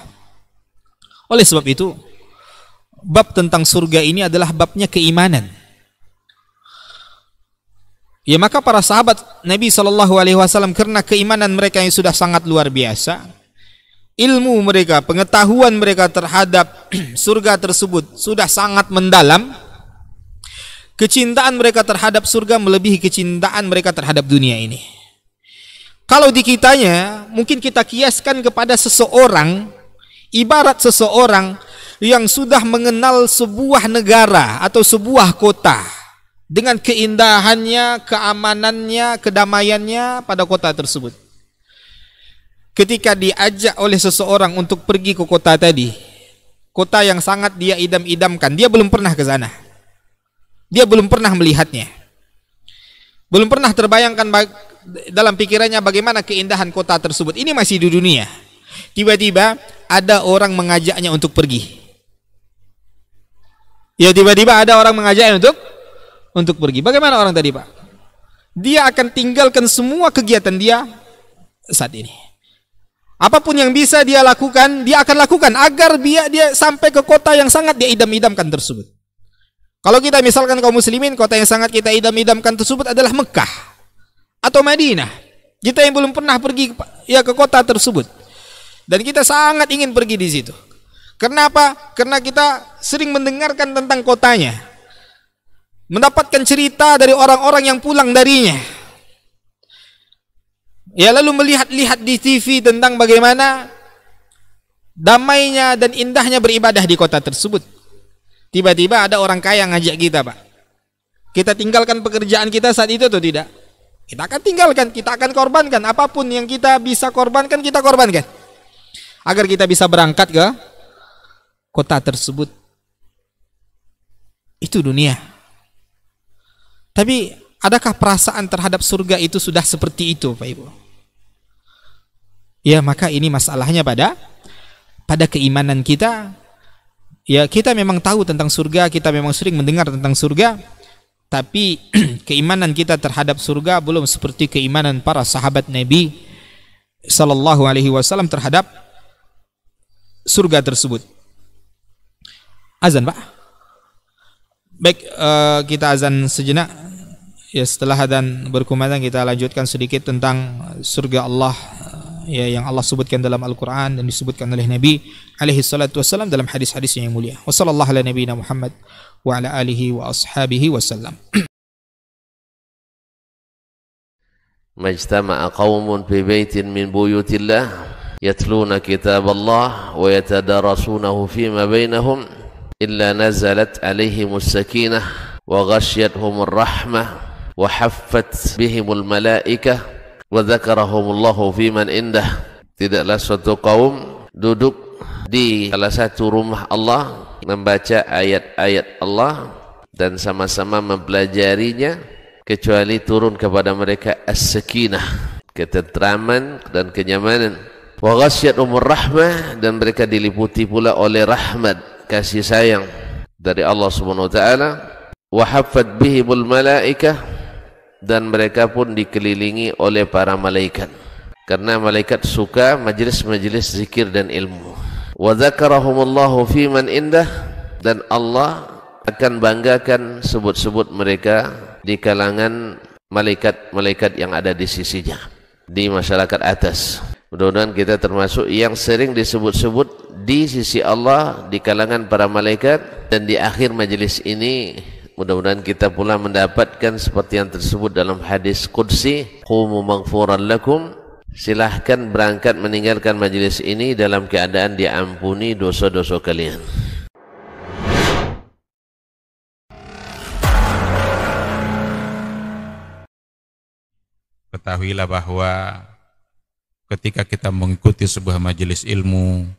Oleh sebab itu, bab tentang surga ini adalah babnya keimanan. Ya, maka para sahabat Nabi SAW karena keimanan mereka yang sudah sangat luar biasa, ilmu mereka, pengetahuan mereka terhadap surga tersebut sudah sangat mendalam. Kecintaan mereka terhadap surga melebihi kecintaan mereka terhadap dunia ini. Kalau di kitanya, mungkin kita kiaskan kepada seseorang, ibarat seseorang yang sudah mengenal sebuah negara atau sebuah kota dengan keindahannya, keamanannya, kedamaiannya pada kota tersebut. Ketika diajak oleh seseorang untuk pergi ke kota tadi, kota yang sangat dia idam-idamkan, dia belum pernah ke sana. Dia belum pernah melihatnya. Belum pernah terbayangkan dalam pikirannya bagaimana keindahan kota tersebut. Ini masih di dunia. Tiba-tiba ada orang mengajaknya untuk pergi. Ya, tiba-tiba ada orang mengajaknya untuk pergi. Bagaimana orang tadi, Pak? Dia akan tinggalkan semua kegiatan dia saat ini. Apapun yang bisa dia lakukan, dia akan lakukan agar dia sampai ke kota yang sangat dia idam-idamkan tersebut. Kalau kita misalkan kaum muslimin, kota yang sangat kita idam-idamkan tersebut adalah Mekah atau Madinah. Kita yang belum pernah pergi ke kota tersebut, dan kita sangat ingin pergi di situ. Kenapa? Karena kita sering mendengarkan tentang kotanya, mendapatkan cerita dari orang-orang yang pulang darinya. Ya, lalu melihat-lihat di TV tentang bagaimana damainya dan indahnya beribadah di kota tersebut. Tiba-tiba ada orang kaya ngajak kita, Pak. Kita tinggalkan pekerjaan kita saat itu atau tidak? Kita akan tinggalkan, kita akan korbankan. Apapun yang kita bisa korbankan, kita korbankan, agar kita bisa berangkat ke kota tersebut. Itu dunia. Tapi adakah perasaan terhadap surga itu sudah seperti itu, Pak Ibu? Ya, maka ini masalahnya pada keimanan kita. Ya, kita memang tahu tentang surga, kita memang sering mendengar tentang surga, tapi keimanan kita terhadap surga belum seperti keimanan para sahabat Nabi sallallahu alaihi wasallam terhadap surga tersebut. Azan, Pak. Baik, kita azan sejenak. Ya, setelah azan berkumandang kita lanjutkan sedikit tentang surga Allah, ya, yang Allah sebutkan dalam Al-Quran dan disebutkan oleh Nabi alaihi salatu wassalam dalam hadis-hadis yang mulia. Wa sallallahu ala nabiyina Muhammad wa ala alihi wa ashabihi wasallam. Majtama'a qaumun fi baitin min buyutillah yatluna kitaballah wa yatadarasunahu fima bainahum illa nazalat alaihimus sakinah wa ghasyiyatuhumur rahmah wa haffat bihimul malaikah wa dzakarahumullahu fiman indah. Tidaklah suatu kaum duduk di salah satu rumah Allah, membaca ayat-ayat Allah dan sama-sama mempelajarinya, kecuali turun kepada mereka as-sakinah, ketentraman dan kenyamanan. Wa ghasyiyatuhumur rahmah, dan mereka diliputi pula oleh rahmat, kasih sayang dari Allah Subhanahu wa taala. Wa haffat bihimul malaikah, dan mereka pun dikelilingi oleh para malaikat, karena malaikat suka majlis-majlis zikir dan ilmu. Wa dzakarahumullahu fiman indah, dan Allah akan banggakan sebut-sebut mereka di kalangan malaikat-malaikat yang ada di sisinya, di masyarakat atas. Mudah-mudahan kita termasuk yang sering disebut-sebut di sisi Allah, di kalangan para malaikat. Dan di akhir majelis ini mudah-mudahan kita pula mendapatkan seperti yang tersebut dalam hadis qudsi, qumu maghfuran lakum, silahkan berangkat meninggalkan majelis ini dalam keadaan diampuni dosa-dosa kalian. Ketahuilah bahwa ketika kita mengikuti sebuah majelis ilmu,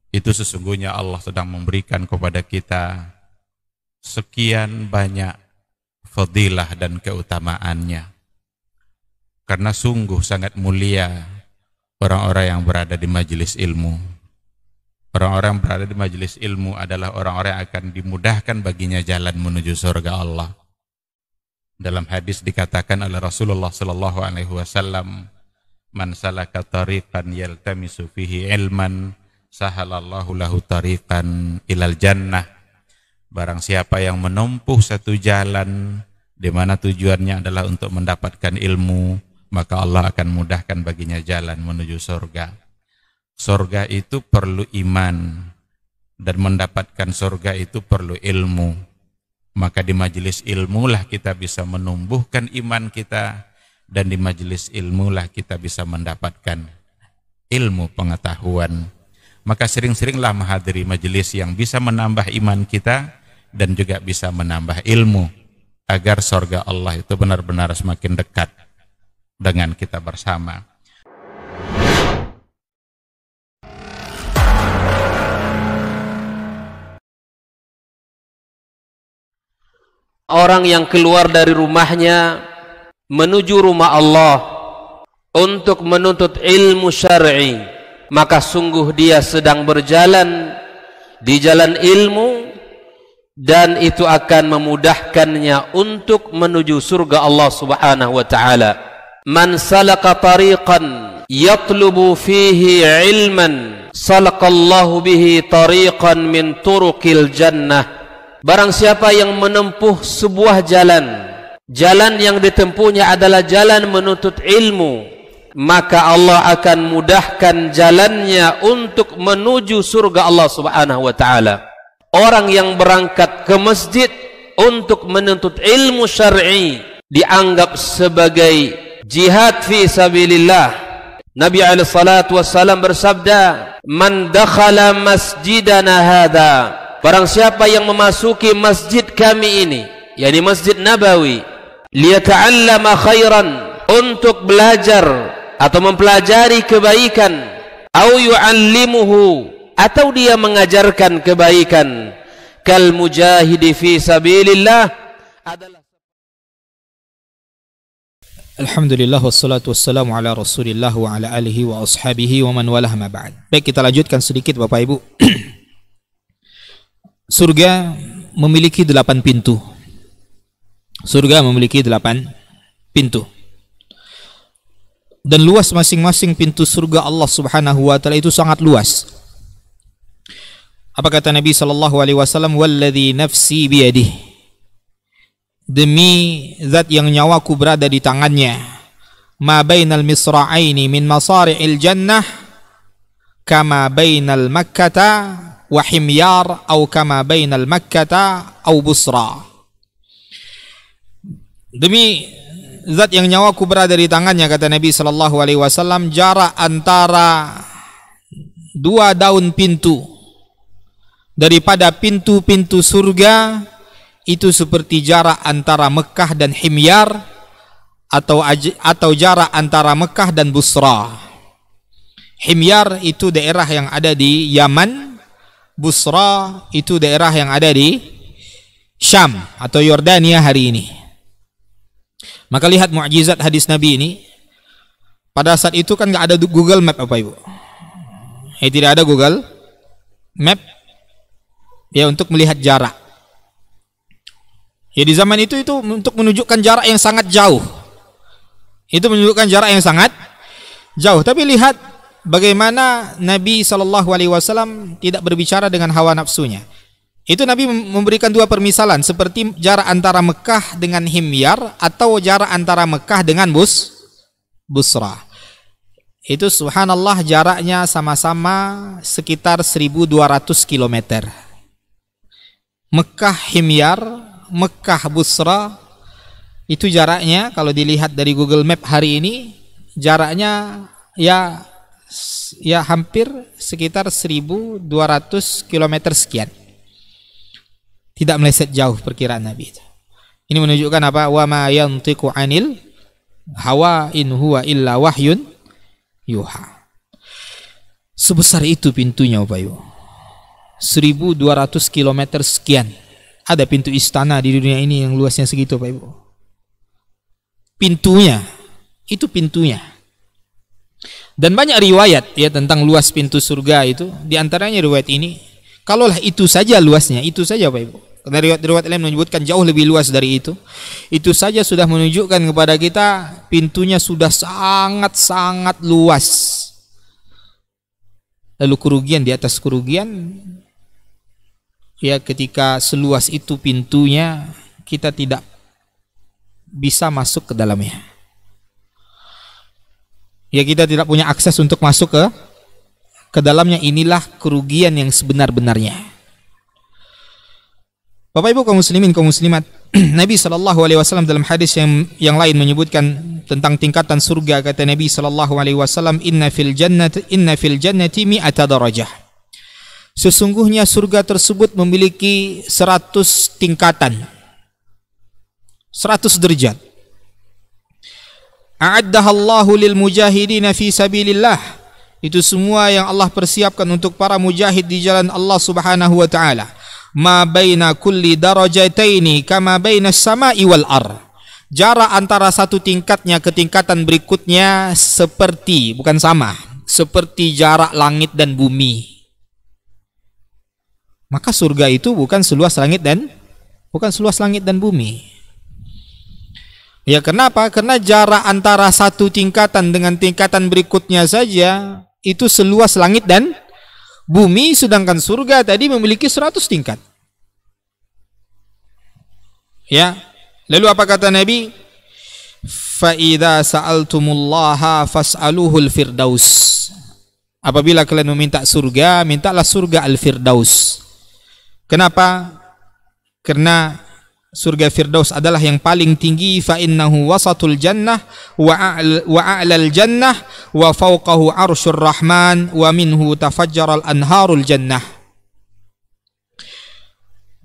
itu sesungguhnya Allah sedang memberikan kepada kita sekian banyak fadilah dan keutamaannya. Karena sungguh sangat mulia orang-orang yang berada di majelis ilmu. Orang-orang yang berada di majelis ilmu adalah orang-orang yang akan dimudahkan baginya jalan menuju surga Allah. Dalam hadis dikatakan oleh Rasulullah sallallahu alaihi wasallam, Man salaka tariqan yaltamisu fihi ilman sahalallahu lahu tariqan ilal jannah. Barang siapa yang menempuh satu jalan di mana tujuannya adalah untuk mendapatkan ilmu, maka Allah akan mudahkan baginya jalan menuju surga. Surga itu perlu iman, dan mendapatkan surga itu perlu ilmu. Maka di majelis ilmu lah kita bisa menumbuhkan iman kita, dan di majelis ilmu lah kita bisa mendapatkan ilmu pengetahuan. Maka sering-seringlah menghadiri majelis yang bisa menambah iman kita dan juga bisa menambah ilmu, agar surga Allah itu benar-benar semakin dekat dengan kita bersama. Orang yang keluar dari rumahnya menuju rumah Allah untuk menuntut ilmu syar'i, maka sungguh dia sedang berjalan di jalan ilmu, dan itu akan memudahkannya untuk menuju surga Allah Subhanahu wa taala. Man salaka tariqan yatlubu fihi ilman salakallahu bihi tariqan min turuqil jannah. Barang siapa yang menempuh sebuah jalan yang ditempuhnya adalah jalan menuntut ilmu, maka Allah akan mudahkan jalannya untuk menuju surga Allah Subhanahu wa taala. Orang yang berangkat ke masjid untuk menuntut ilmu syar'i dianggap sebagai jihad fi sabilillah. Nabi alaihi salatu wassalam bersabda, "Man dakhala masjidana hadza," barang siapa yang memasuki masjid kami ini, yakni Masjid Nabawi, liyata'allama khairan, untuk belajar atau mempelajari kebaikan, au yu'allimuhu, atau dia mengajarkan kebaikan, kal mujahidi fi sabilillah, adalah. Alhamdulillah wassalatu wassalamu ala Rasulillah wa ala alihi wa ashabihi wa man walah ma ba'd. Baik, kita lanjutkan sedikit Bapak Ibu. Surga memiliki 8 pintu. Surga memiliki 8 pintu. Dan luas masing-masing pintu surga Allah Subhanahu wa taala itu sangat luas. Apa kata Nabi sallallahu alaihi wasallam? Walladzi nafsi biyadihi, demi zat yang nyawaku berada di tangannya, ma bainal misra'aini min masari'il jannah kama bainal makkata wa himyar au kama bainal makkata au busra. Demi zat yang nyawaku berada di tangannya, kata Nabi sallallahu alaihi wasallam, jarak antara 2 daun pintu daripada pintu-pintu surga itu seperti jarak antara Mekah dan Himyar, atau jarak antara Mekah dan Busra. Himyar itu daerah yang ada di Yaman, Busra itu daerah yang ada di Syam atau Yordania hari ini. Maka lihat mukjizat hadis Nabi ini. Pada saat itu kan nggak ada Google Map, Bapak Ibu. Tidak ada Google Map ya untuk melihat jarak. Ya di zaman itu untuk menunjukkan jarak yang sangat jauh. Itu menunjukkan jarak yang sangat jauh. Tapi lihat bagaimana Nabi SAW tidak berbicara dengan hawa nafsunya. Itu Nabi memberikan 2 permisalan, seperti jarak antara Mekah dengan Himyar atau jarak antara Mekah dengan Busra. Itu subhanallah jaraknya sama-sama sekitar 1200 km. Mekah Himyar, Mekah Busra, itu jaraknya kalau dilihat dari Google Map hari ini, jaraknya ya hampir sekitar 1200 km sekian. Tidak meleset jauh perkiraan Nabi itu. Ini menunjukkan apa? Wa ma yantiqu 'anil hawa in huwa illa wahyun yuha. Sebesar itu pintunya, Bapak Ibu. 1200 km sekian. Ada pintu istana di dunia ini yang luasnya segitu, Bapak Ibu. Pintunya, itu pintunya. Dan banyak riwayat ya tentang luas pintu surga itu. Di antaranya riwayat ini, kalaulah itu saja luasnya, itu saja Bapak Ibu. riwayat-riwayat lain menyebutkan jauh lebih luas dari itu. Itu saja sudah menunjukkan kepada kita pintunya sudah sangat-sangat luas. Lalu kerugian di atas kerugian, ya ketika seluas itu pintunya, kita tidak bisa masuk ke dalamnya. Ya kita tidak punya akses untuk masuk ke dalamnya. Inilah kerugian yang sebenar-benarnya. Bapak Ibu kaum muslimin kaum muslimat, Nabi SAW dalam hadis yang lain menyebutkan tentang tingkatan surga. Kata Nabi SAW, inna fil jannati mi'ata darajah. Sesungguhnya surga tersebut memiliki 100 tingkatan, 100 derajat. A'addahallahu lil mujahidina fi sabilillah. Itu semua yang Allah persiapkan untuk para mujahid di jalan Allah Subhanahu wa taala. Ma baina kulli darajataini kama baina as-sama'i wal ar. Jarak antara satu tingkatnya ke tingkatan berikutnya seperti, bukan sama, seperti jarak langit dan bumi. Maka surga itu bukan seluas langit dan bumi. Ya kenapa? Karena jarak antara satu tingkatan dengan tingkatan berikutnya saja itu seluas langit dan bumi, sedangkan surga tadi memiliki 100 tingkat. Ya. Lalu apa kata Nabi? Fa idza sa'altumullaha fas'aluhul firdaus. Apabila kalian meminta surga, mintalah surga al-firdaus. Kenapa? Karena surga Firdaus adalah yang paling tinggi. Fa innahu wasatul jannah wa a'lal jannah wa fawqahu arsyur rahman wa minhu tafajjaral anharul jannah.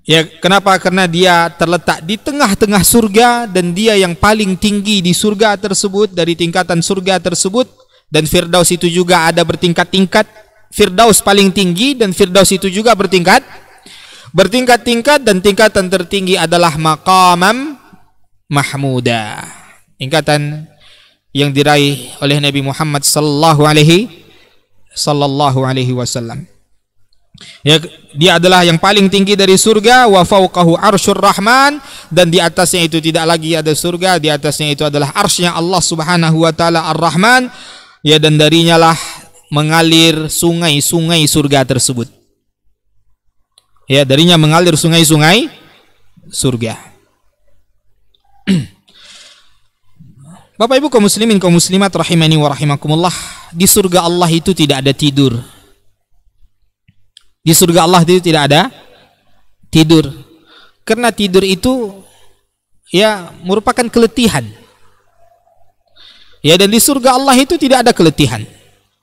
Ya, kenapa? Karena dia terletak di tengah-tengah surga dan dia yang paling tinggi di surga tersebut, dari tingkatan surga tersebut. Dan Firdaus itu juga ada bertingkat-tingkat. Firdaus paling tinggi dan Firdaus itu juga bertingkat-tingkat, dan tingkatan tertinggi adalah maqamam mahmuda, tingkatan yang diraih oleh Nabi Muhammad sallallahu alaihi wasallam. Ya, dia adalah yang paling tinggi dari surga. Wa fauqahu arsyur rahman, dan di atasnya itu tidak lagi ada surga, di atasnya itu adalah arsy-Nya Allah Subhanahu wa taala Ar-Rahman. Ya, dan darinya lah mengalir sungai-sungai surga tersebut. Ya, darinya mengalir sungai-sungai surga. Bapak Ibu kaum muslimin kaum muslimat rahimani wa rahimakumullah, di surga Allah itu tidak ada tidur. Di surga Allah itu tidak ada tidur. Karena tidur itu ya merupakan keletihan. Ya, dan di surga Allah itu tidak ada keletihan.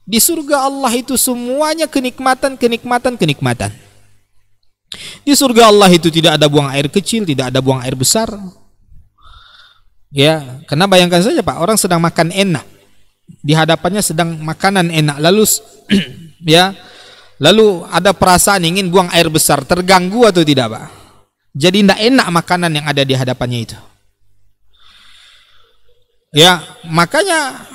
Di surga Allah itu semuanya kenikmatan. Di surga Allah itu tidak ada buang air kecil, tidak ada buang air besar. Ya, karena bayangkan saja Pak, orang sedang makan enak, di hadapannya sedang makanan enak, lalu ya, lalu ada perasaan ingin buang air besar, terganggu atau tidak Pak? Jadi tidak enak makanan yang ada di hadapannya itu. Ya, makanya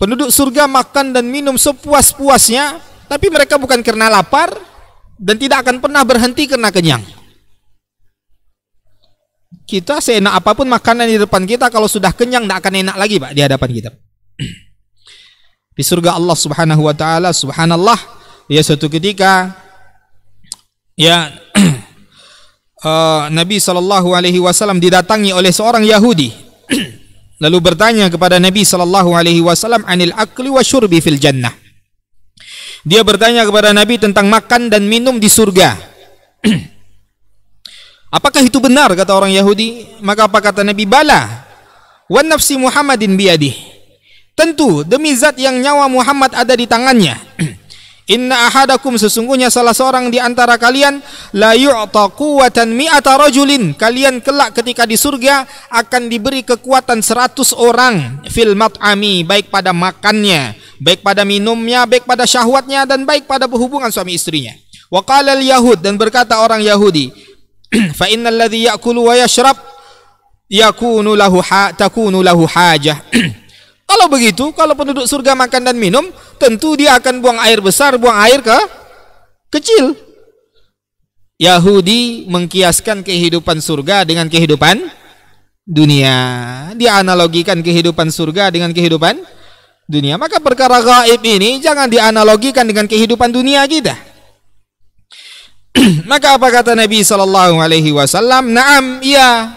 penduduk surga makan dan minum sepuas-puasnya, tapi mereka bukan karena lapar dan tidak akan pernah berhenti karena kenyang. Kita seenak apapun makanan di depan kita, kalau sudah kenyang tidak akan enak lagi Pak di hadapan kita. Di surga Allah Subhanahu wa taala, subhanallah, ya suatu ketika ya Nabi SAW didatangi oleh seorang Yahudi lalu bertanya kepada Nabi SAW anil akli wa syurbi fil jannah. Dia bertanya kepada Nabi tentang makan dan minum di surga. Apakah itu benar, kata orang Yahudi? Maka apa kata Nabi? Bala wa nafsi Muhammadin biyadih. Tentu demi zat yang nyawa Muhammad ada di tangannya. Inna ahadakum, sesungguhnya salah seorang di antara kalian, la yu'ta quwwatan mi'ata rajulin, kalian kelak ketika di surga akan diberi kekuatan 100 orang fil mat'ami, baik pada makannya, baik pada minumnya, baik pada syahwatnya, dan baik pada hubungan suami istrinya. Wa qala al-yahud, dan berkata orang Yahudi, fa innal ladzi ya'kulu wa yashrab takunu lahu hajah. Kalau begitu, kalau penduduk surga makan dan minum, tentu dia akan buang air besar, buang air kecil. Yahudi mengkiaskan kehidupan surga dengan kehidupan dunia. Dia analogikan kehidupan surga dengan kehidupan dunia. Maka perkara gaib ini jangan dianalogikan dengan kehidupan dunia kita. Maka apa kata Nabi SAW? Naam, iya,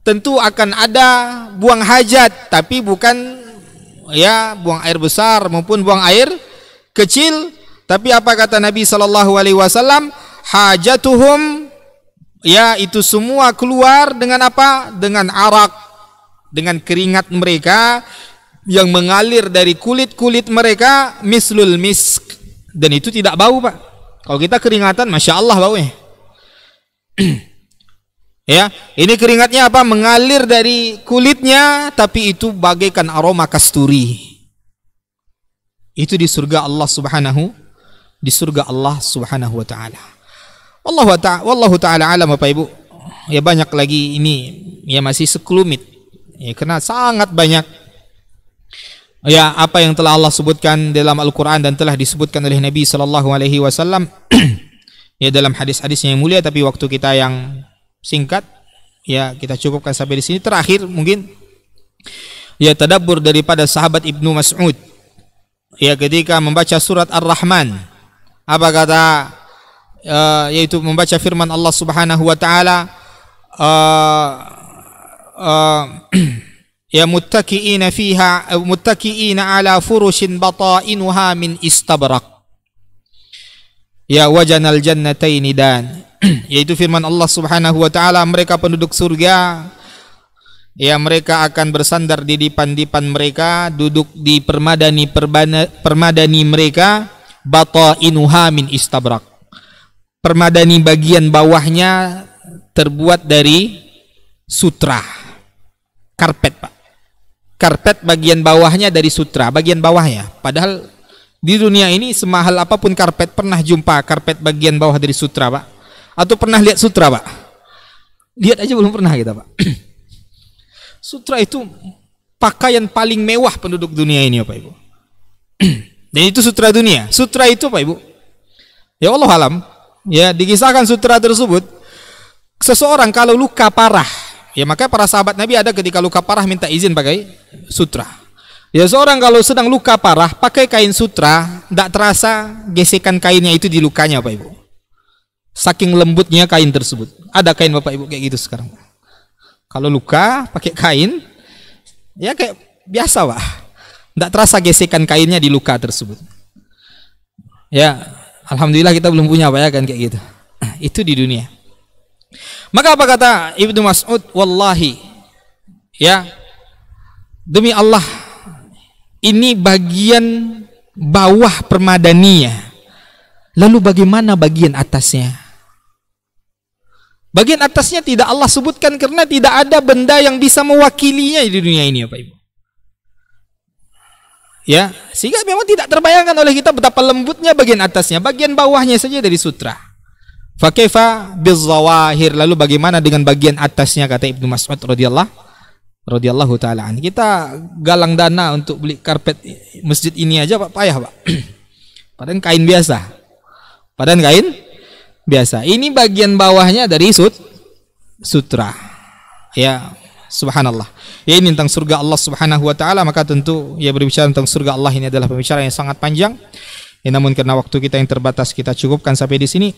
tentu akan ada buang hajat, tapi bukan ya buang air besar maupun buang air kecil. Tapi apa kata Nabi SAW? Hajatuhum, ya itu semua keluar dengan apa? Dengan arak, dengan keringat mereka yang mengalir dari kulit-kulit mereka, mislul misk, dan itu tidak bau, Pak. Kalau kita keringatan, Masya Allah baunya. Ya, ini keringatnya apa? Mengalir dari kulitnya, tapi itu bagaikan aroma kasturi. Itu di surga Allah Subhanahu wa Ta'ala. Wallahu ta'ala alam, Bapak Ibu. Ya banyak lagi ini, ya masih sekelumit. Ya karena sangat banyak ya apa yang telah Allah sebutkan dalam Al-Qur'an dan telah disebutkan oleh Nabi sallallahu alaihi wasallam ya dalam hadis-hadisnya yang mulia, tapi waktu kita yang singkat, ya kita cukupkan sampai di sini. Terakhir mungkin ya tadabbur daripada sahabat Ibnu Mas'ud ya ketika membaca surat Ar-Rahman. Apa kata yaitu membaca firman Allah Subhanahu wa taala, ya muttaqiina fiha muttaqiina ala furushin batainuha min istabrak, ya wajanal jannataini dan yaitu firman Allah Subhanahu wa taala, mereka penduduk surga ya mereka akan bersandar di dipan-dipan mereka, duduk di permadani mereka, batainuha min istabrak, permadani bagian bawahnya terbuat dari sutra, karpet, Pak. Karpet bagian bawahnya dari sutra, bagian bawahnya. Padahal di dunia ini semahal apapun karpet, pernah jumpa karpet bagian bawah dari sutra, Pak? Atau pernah lihat sutra, Pak? Lihat aja belum pernah kita, Pak. Sutra itu pakaian paling mewah penduduk dunia ini, Pak Ibu. Dan itu sutra dunia. Sutra itu, Pak Ibu, ya Allah alam, ya dikisahkan sutra tersebut, seseorang kalau luka parah, ya maka para sahabat Nabi ada ketika luka parah minta izin pakai sutra. Ya seorang kalau sedang luka parah pakai kain sutra, tidak terasa gesekan kainnya itu di lukanya, Pak Ibu. Saking lembutnya kain tersebut. Ada kain, Bapak Ibu, kayak gitu sekarang. Kalau luka pakai kain, ya kayak biasa, Pak. Tidak terasa gesekan kainnya di luka tersebut. Ya, alhamdulillah kita belum punya, Pak, ya kan kayak gitu. Itu di dunia. Maka apa kata Ibnu Mas'ud? Wallahi, ya demi Allah, ini bagian bawah permadaninya. Lalu bagaimana bagian atasnya? Bagian atasnya tidak Allah sebutkan karena tidak ada benda yang bisa mewakilinya di dunia ini, ya Pak Ibu. Ya, sehingga memang tidak terbayangkan oleh kita betapa lembutnya bagian atasnya, bagian bawahnya saja dari sutra. Fa kaifa bizawahir, lalu bagaimana dengan bagian atasnya, kata Ibnu Mas'ud radhiyallahu taala anhu. Kita galang dana untuk beli karpet masjid ini aja, Pak, payah, Pak. Padahal kain biasa. Ini bagian bawahnya dari sutra. Ya, subhanallah. Ya, ini tentang surga Allah Subhanahu wa taala, maka tentu ya berbicara tentang surga Allah ini adalah pembicaraan yang sangat panjang. Ya, namun karena waktu kita yang terbatas, kita cukupkan sampai di sini.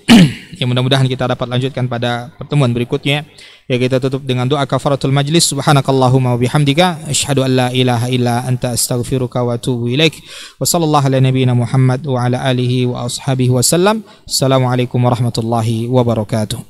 Ya, mudah-mudahan kita dapat lanjutkan pada pertemuan berikutnya. Ya, kita tutup dengan doa kafaratul majlis. Subhanakallahumma wa bihamdika asyhadu an la ilaha illa anta astaghfiruka wa atubu ilaik. Wa sallallahu ala nabiyyina Muhammad wa ala alihi wa ashabihi wa sallam. Assalamualaikum warahmatullahi wabarakatuh.